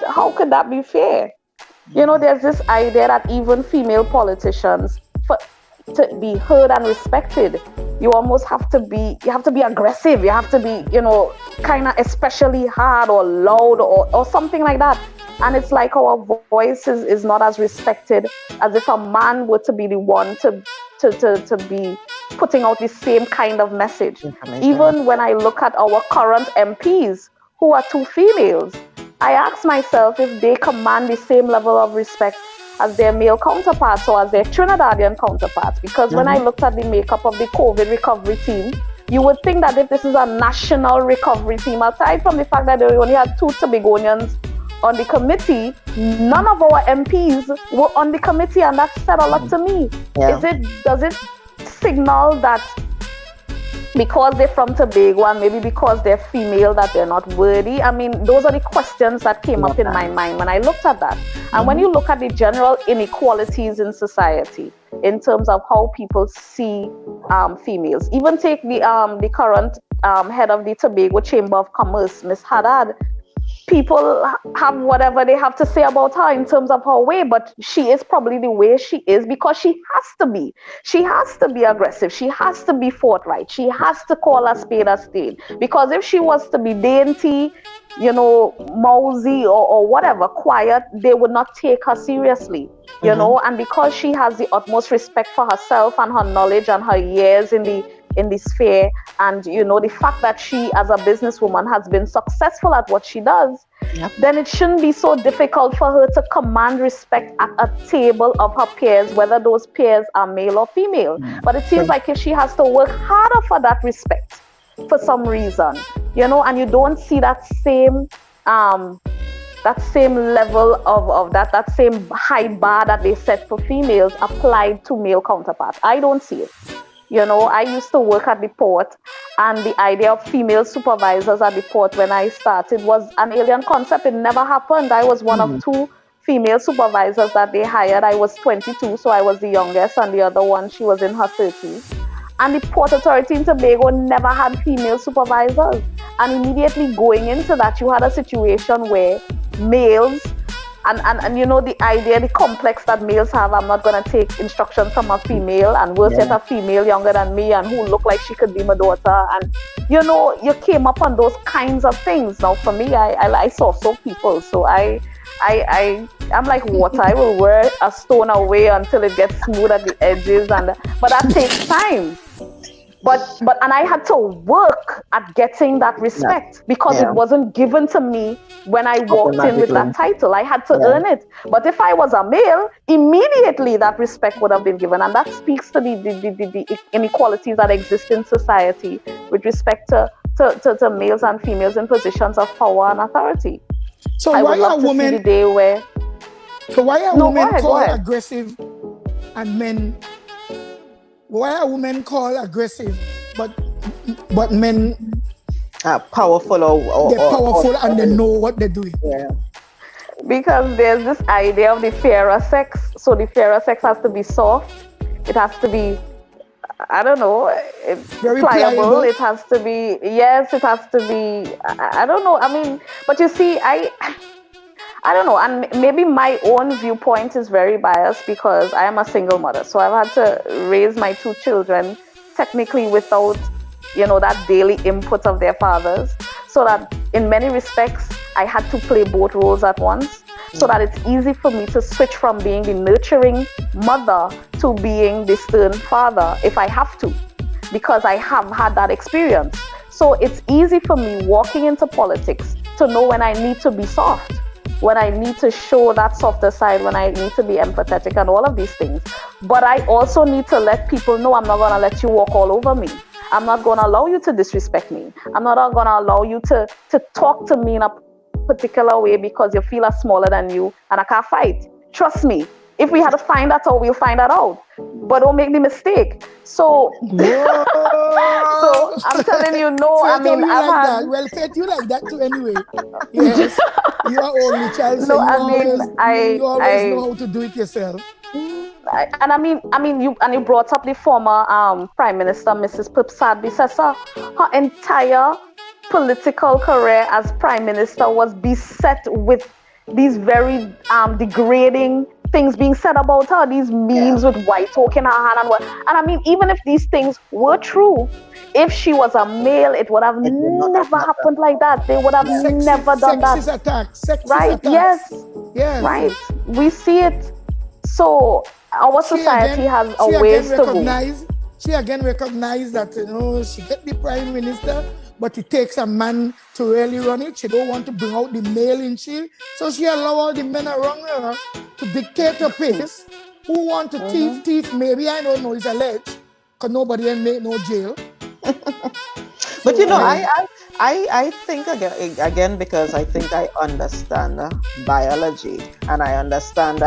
how could that be fair? There's this idea that even female politicians, to be heard and respected, you almost have to be aggressive. You have to be, kind of especially hard or loud or something like that. And it's like our voice is not as respected as if a man were to be the one to be putting out the same kind of message. Even when I look at our current MPs, who are 2 females, I ask myself if they command the same level of respect as their male counterparts or as their Trinidadian counterparts. Because when I looked at the makeup of the COVID recovery team, you would think that if this is a national recovery team, aside from the fact that they only had 2 Tobagonians on the committee, none of our MPs were on the committee, and that said a lot to me. Yeah. Does it signal that because they're from Tobago and maybe because they're female that they're not worthy? I mean, those are the questions that came up in my mind when I looked at that. And when you look at the general inequalities in society in terms of how people see females, even take the current head of the Tobago Chamber of Commerce, Miss Haddad. People have whatever they have to say about her in terms of her way, but she is probably the way she is because she has to be. She has to be aggressive. She has to be forthright. She has to call a spade a spade. Because if she was to be dainty, mousy or whatever, quiet, they would not take her seriously, and because she has the utmost respect for herself and her knowledge and her years in the sphere, and the fact that she as a businesswoman has been successful at what she does, then it shouldn't be so difficult for her to command respect at a table of her peers, whether those peers are male or female. But it seems like if she has to work harder for that respect for some reason, and you don't see that same level of that same high bar that they set for females applied to male counterparts. I don't see it. I used to work at the port, and the idea of female supervisors at the port when I started was an alien concept. It never happened. I was one of 2 female supervisors that they hired. I was 22, so I was the youngest, and the other one, she was in her 30s. And the Port Authority in Tobago never had female supervisors. And immediately going into that, you had a situation where males, and the idea, the complex that males have, I'm not going to take instructions from a female, and worse yet, a female younger than me and who looked like she could be my daughter. And, you came up on those kinds of things. Now, for me, I saw so people. So I'm like water. I will wear a stone away until it gets smooth at the edges, but that takes time. But I had to work at getting that respect because it wasn't given to me when I walked in with that title. I had to earn it. But if I was a male, immediately that respect would have been given. And that speaks to the inequalities that exist in society with respect to males and females in positions of power and authority. So I why would love are to women see the day where... So why are No, women go called ahead. aggressive and men? Why are women called aggressive, but men powerful or they're powerful and they know what they're doing? Yeah. Because there's this idea of the fairer sex. So the fairer sex has to be soft. It has to be, I don't know, Very pliable. pliable. It has to be, yes, it has to be, I don't know. I mean, but you see, I don't know, and maybe my own viewpoint is very biased because I am a single mother. So I've had to raise my 2 children technically without, that daily input of their fathers. So that in many respects, I had to play both roles at once. So that it's easy for me to switch from being the nurturing mother to being the stern father if I have to, because I have had that experience. So it's easy for me walking into politics to know when I need to be soft, when I need to show that softer side, when I need to be empathetic and all of these things. But I also need to let people know I'm not going to let you walk all over me. I'm not going to allow you to disrespect me. I'm not going to allow you to talk to me in a particular way because you feel I'm smaller than you and I can't fight. Trust me, if we had to find that out, we'll find that out. But don't make the mistake. So, so I'm telling you, no, Faith, I mean, you I've like had... that. Well, Faith, you like that too anyway. Yes. You are only child, so No, you always know how to do it yourself. You brought up the former Prime Minister, Mrs. Pipsad Bissessa. Her entire political career as Prime Minister was beset with these very degrading things being said about her, these memes with white talk in her hand and what. And I mean, even if these things were true, if she was a male, it would have never happened like that. They would have never done that. Sexist attacks. Right? Attacks. Yes. Right. We see it. So our society has a ways to go. She again recognized that, she get the Prime Minister, but it takes a man to really run it. She don't want to bring out the male in she. So she allow all the men around her to dictate her pace. Who want to thief, maybe, I don't know, it's alleged, because nobody ain't make no jail. But I think again because I think I understand biology and I understand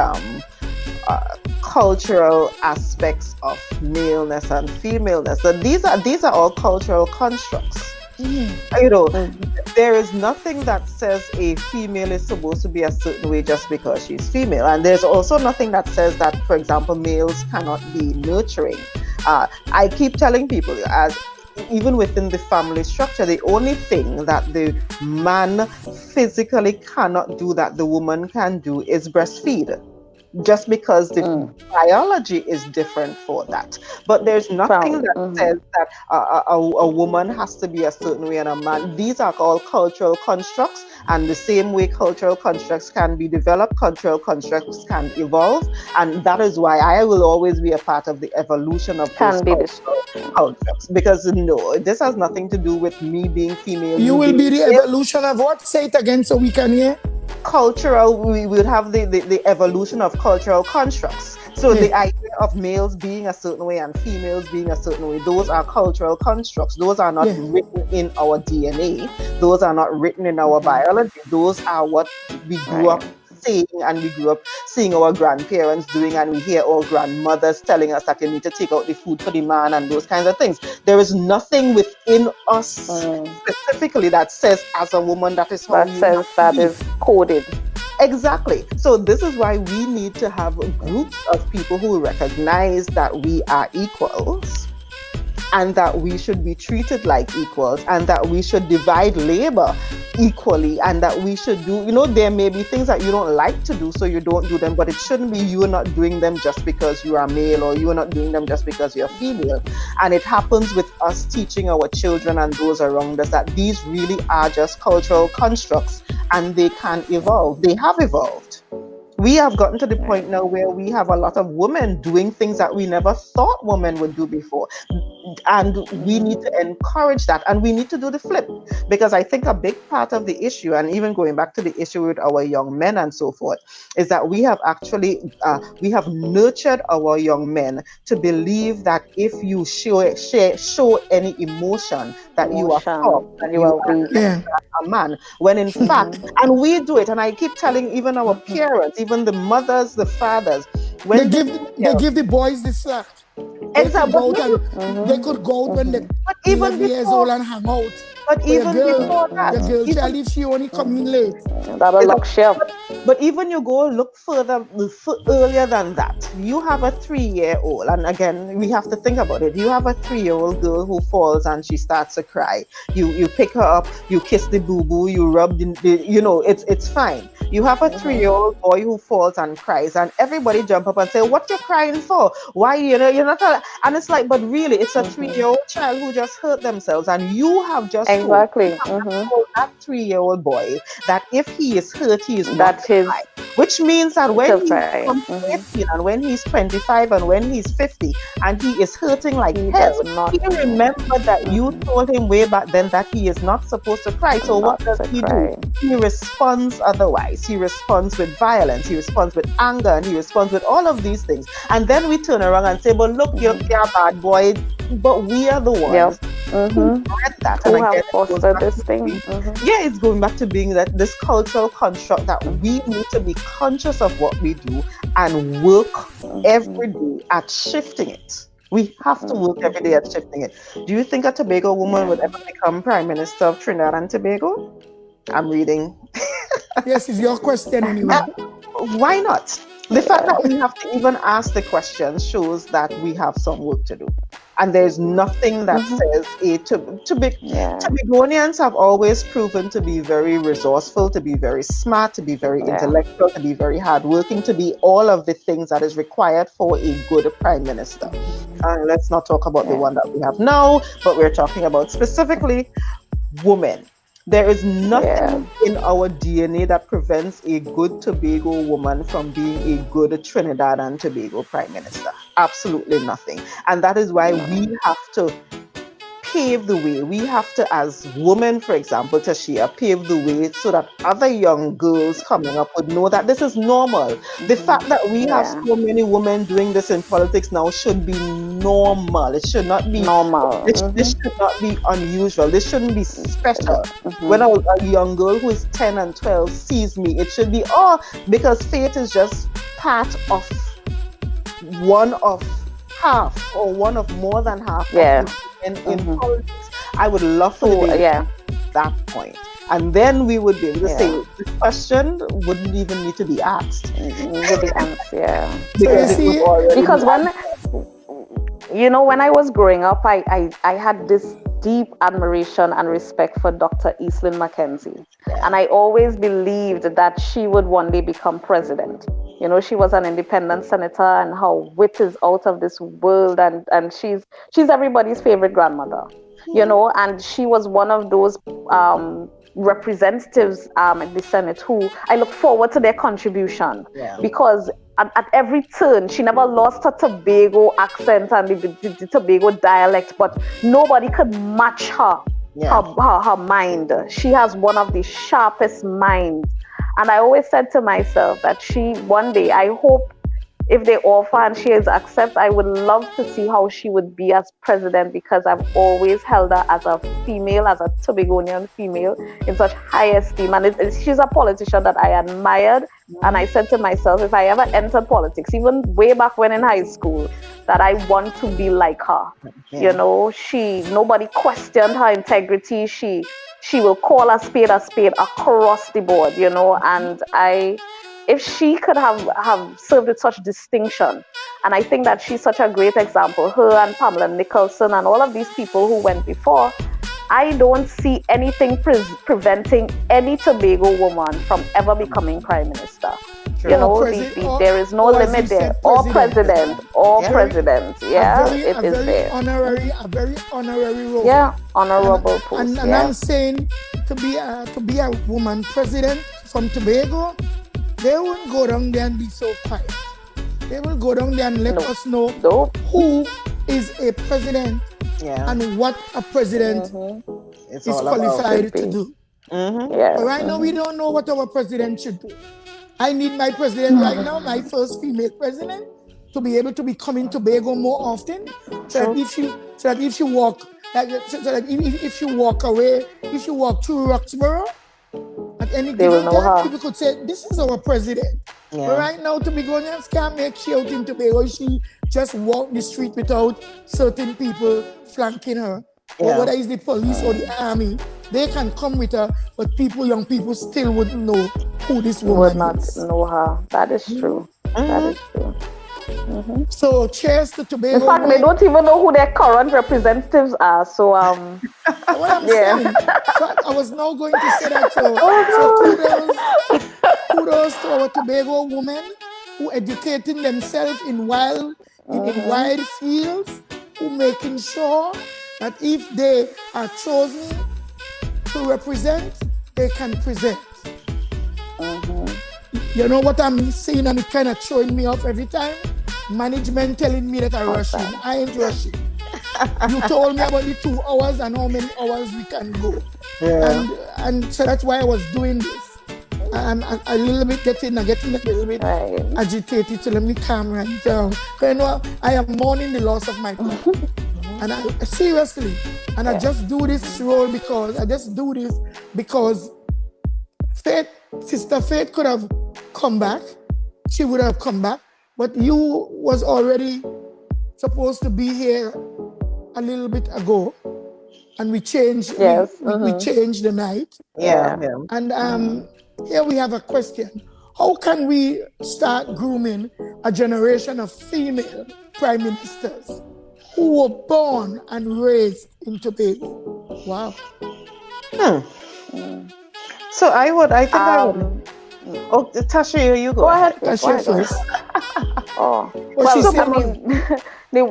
cultural aspects of maleness and femaleness. So these are all cultural constructs. There is nothing that says a female is supposed to be a certain way just because she's female, and there's also nothing that says that, for example, males cannot be nurturing. I keep telling people, as even within the family structure, the only thing that the man physically cannot do that the woman can do is breastfeed. Just because the biology is different for that. But there's nothing that says that a woman has to be a certain way and a man. These are all cultural constructs, and the same way cultural constructs can be developed, cultural constructs can evolve, and that is why I will always be a part of the evolution of those cultural constructs. Because this has nothing to do with me being female. You will be the evolution of what? Say it again so we can hear. Cultural, we would have the evolution of cultural constructs. So the idea of males being a certain way and females being a certain way, those are cultural constructs. Those are not written in our DNA. Those are not written in our biology. Those are what we grew up saying, and we grew up seeing our grandparents doing, and we hear our grandmothers telling us that you need to take out the food for the man and those kinds of things. There is nothing within us specifically that says as a woman that is how that is coded. Exactly. So this is why we need to have groups of people who recognize that we are equals, and that we should be treated like equals, and that we should divide labor equally, and that we should do, there may be things that you don't like to do, so you don't do them, but it shouldn't be you are not doing them just because you are male, or you are not doing them just because you're female. And it happens with us teaching our children and those around us that these really are just cultural constructs, and they can evolve. They have evolved. We have gotten to the point now where we have a lot of women doing things that we never thought women would do before. And we need to encourage that, and we need to do the flip, because I think a big part of the issue, and even going back to the issue with our young men and so forth, is that we have actually we have nurtured our young men to believe that if you show any emotion, that you are tough, that you are a man, when in fact, and we do it, and I keep telling even our parents, even the mothers, the fathers, when they give the boys the slack. Exactly. They could go out when they're 11 years old and hang out. But even before that, your girl child, if she only come in late, that'll lock ship. But even you go look earlier than that. You have a 3-year-old, and again, we have to think about it. You have a 3-year-old girl who falls and she starts to cry. You pick her up, you kiss the boo-boo, you rub it's fine. You have a 3-year-old boy who falls and cries, and everybody jump up and say, "What you crying for? Why you're not?" And it's like, but really, it's a 3-year-old child who just hurt themselves, and you have just told that 3-year-old boy that if he is hurt, he is not cry. which means that when That's he's right. 18 and when he's 25 and when he's 50 and he is hurting like He hell, does not he remembered that you told him way back then that he is not supposed to cry. So what does he do? He responds otherwise. He responds with violence, he responds with anger, and he responds with all of these things. And then we turn around and say, but look, you're a bad boy. But we are the ones who had that. Who and have again, fostered this thing. Yeah, it's going back to being that this cultural construct that we need to be conscious of what we do and work every day at shifting it. We have to work every day at shifting it. Do you think a Tobago woman would ever become Prime Minister of Trinidad and Tobago? I'm reading. Yes, it's your question anyway. Why not? The fact that we have to even ask the question shows that we have some work to do. And there's nothing that says Tobagonians have always proven to be very resourceful, to be very smart, to be very intellectual, to be very hardworking, to be all of the things that is required for a good prime minister. And let's not talk about the one that we have now, but we're talking about specifically women. There is nothing in our DNA that prevents a good Tobago woman from being a good Trinidad and Tobago Prime Minister. Absolutely nothing. And that is why we have to pave the way. We have to, as women, for example, Tashia, pave the way so that other young girls coming up would know that this is normal. The fact that we have so many women doing this in politics now should be normal. It should not be normal. This should not be unusual. This shouldn't be special. When a young girl who is 10 and 12 sees me, it should be, because Faith is just part of one of half or one of more than half in politics. I would love for the that point. And then we would be able to say this question wouldn't even need to be asked. Because when I was growing up, I had this deep admiration and respect for Dr. Aislinn McKenzie. And I always believed that she would one day become president. She was an independent senator and her wit is out of this world, and she's everybody's favorite grandmother, and she was one of those representatives in the Senate who I look forward to their contribution because at every turn she never lost her Tobago accent and the Tobago dialect, but nobody could match her mind. She has one of the sharpest minds. And I always said to myself that one day, I hope if they offer and she is accept, I would love to see how she would be as president, because I've always held her as a female, as a Tobagonian female, in such high esteem. And she's a politician that I admired. And I said to myself, if I ever entered politics, even way back when in high school, that I want to be like her. Nobody questioned her integrity. She will call a spade across the board, and if she could have served with such distinction, and I think that she's such a great example, her and Pamela Nicholson and all of these people who went before, I don't see anything preventing any Tobago woman from ever becoming prime minister. There is no limit there. Or president. It is there. A very honorary role. Yeah, honorable post. And I'm saying to be a woman president from Tobago, they won't go down there and be so quiet. They will go down there and let us know who is a president and what a president is qualified to do. But right now, we don't know what our president should do. I need my president right now, my first female president, to be able to be coming to Tobago more often. So that if you walk away, if you walk through Roxborough, at any given time, people could say, this is our president. But right now, Tobagonians can't make she out in Tobago. She just walk the street without certain people flanking her. Or whether it's the police or the army, they can come with her, but young people still wouldn't know who this woman is. Would not know her. That is true. That is true. So cheers to Tobago. In fact, they don't even know who their current representatives are. So what I'm saying. So I was now going to say that. So kudos to our Tobago women who educating themselves in wide fields, who making sure that if they are chosen to represent, they can present. You know what I'm seeing, and it kind of throwing me off every time? Management telling me that I'm rushing. I ain't rushing. You told me about the 2 hours and how many hours we can go. Yeah. And so that's why I was doing this. I'm a little bit getting a little bit agitated, so let me calm right down. You know, I am mourning the loss of my brother. And I seriously, and I just do this role because Faith, Sister Faith could have come back. She would have come back, but you was already supposed to be here a little bit ago, and we changed. We changed the night. Yeah. And here we have a question: how can we start grooming a generation of female prime ministers who were born and raised in Tobago? Wow. So I would. Oh, Tashia, you go ahead. Tashia first. The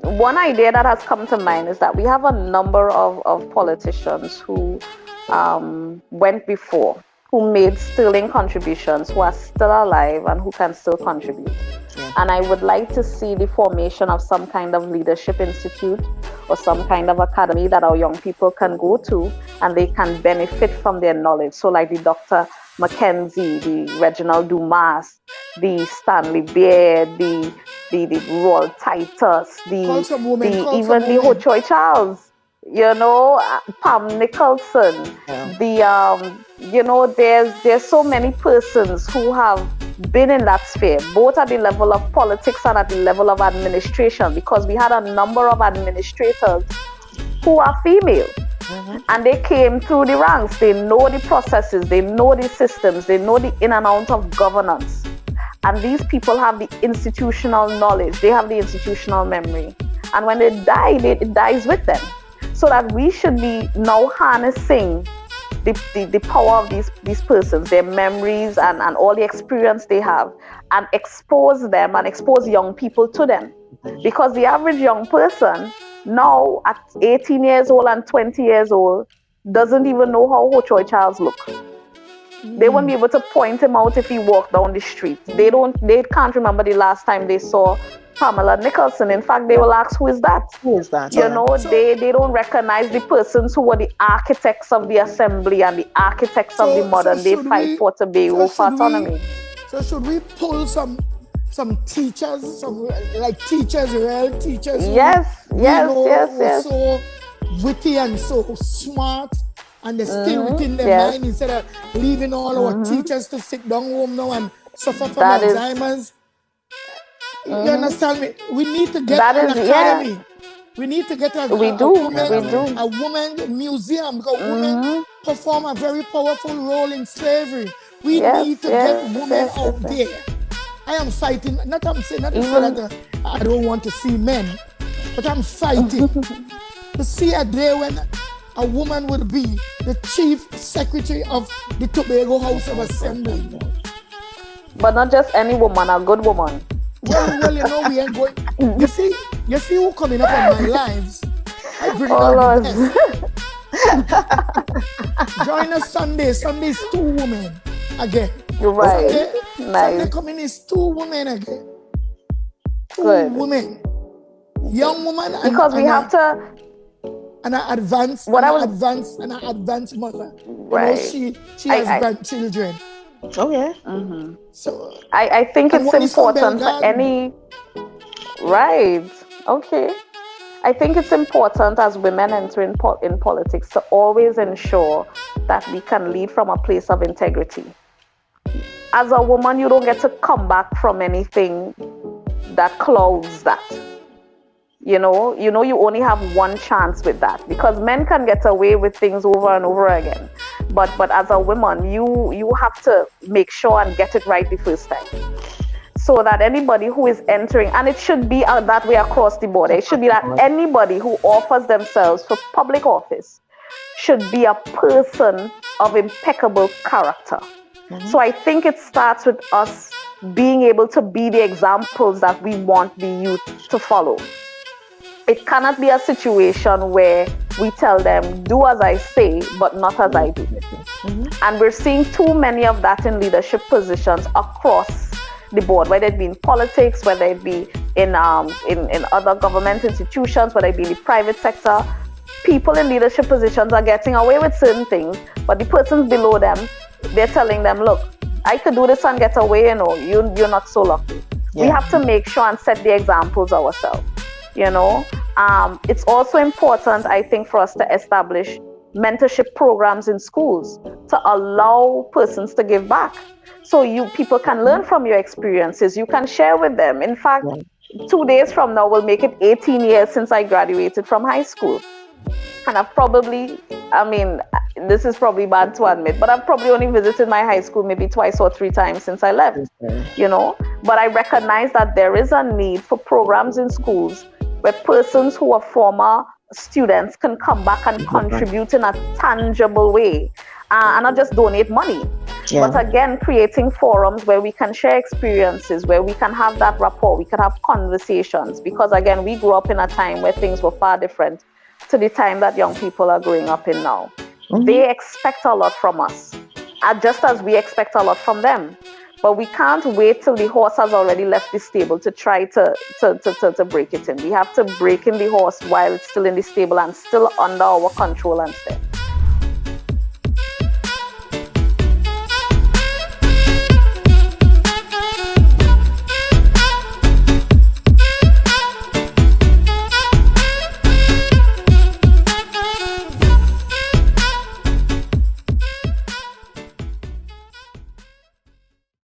one idea that has come to mind is that we have a number of politicians who went before, who made sterling contributions, who are still alive and who can still contribute. Yeah. And I would like to see the formation of some kind of leadership institute or some kind of academy that our young people can go to and they can benefit from their knowledge. So like the Dr. Mackenzie, the Reginald Dumas, the Stanley Baird, the Royal Titus, even the Ho Choi Charles, you know, Pam Nicholson, you know, there's so many persons who have been in that sphere, both at the level of politics and at the level of administration, because we had a number of administrators who are female. And they came through the ranks. They know the processes, they know the systems, they know the in and out of governance. And these people have the institutional knowledge, they have the institutional memory. And when they die, it dies with them. So that we should be now harnessing the power of these persons, their memories and all the experience they have, and expose them and expose young people to them. Because the average young person now at 18 years old and 20 years old doesn't even know how Ho Choi Charles look. They won't be able to point him out if he walked down the street. They can't remember the last time they saw Pamela Nicholson. In fact, they will ask, who is that? Who is that? You know, they don't recognize the persons who were the architects of the assembly and the architects of the modern day fight for Tobago for autonomy. So should we pull some teachers, some like teachers, real teachers? Yes. So witty and so smart, and they're still within their mind, instead of leaving all our teachers to sit down home now and suffer from Alzheimer's. You understand me? We need to get an academy. Yeah. We need to get a woman museum, because women perform a very powerful role in slavery. We need to get women out there. I am fighting, not to say that I don't want to see men, but I'm fighting to see a day when a woman would be the chief secretary of the Tobago House of Assembly. But not just any woman, a good woman. Well, you know, we ain't going. You see who coming up on my lives. I bring out the best. Join us Sunday. Sunday's 2 women again. You're right. Sunday coming is 2 women again. 2 women. Young woman. Because we have to. And an advanced mother. Right. You know, she has grandchildren. Oh yeah. So I think it's important for any. Right. Okay. I think it's important as women enter in politics to always ensure that we can lead from a place of integrity. As a woman, you don't get to come back from anything that clouds that. You know, you only have one chance with that, because men can get away with things over and over again. But as a woman, you have to make sure and get it right the first time. So that anybody who is entering, and it should be that way across the board, it should be that anybody who offers themselves for public office should be a person of impeccable character. So I think it starts with us being able to be the examples that we want the youth to follow. It cannot be a situation where we tell them, do as I say, but not as I do. And we're seeing too many of that in leadership positions across the board, whether it be in politics, whether it be in other government institutions, whether it be in the private sector. People in leadership positions are getting away with certain things, but the persons below them, they're telling them, look, I could do this and get away, you're not so lucky. We have to make sure and set the examples ourselves, It's also important, I think, for us to establish mentorship programs in schools to allow persons to give back. So people can learn from your experiences. You can share with them. In fact, 2 days from now will make it 18 years since I graduated from high school. And I've probably, this is probably bad to admit, but I've probably only visited my high school maybe 2 or 3 times since I left, But I recognize that there is a need for programs in schools where persons who are former students can come back and contribute in a tangible way and not just donate money. But again, creating forums where we can share experiences, where we can have that rapport, we can have conversations, because again, we grew up in a time where things were far different to the time that young people are growing up in now. They expect a lot from us, just as we expect a lot from them. But we can't wait till the horse has already left the stable to try to break it in. We have to break in the horse while it's still in the stable and still under our control and steer.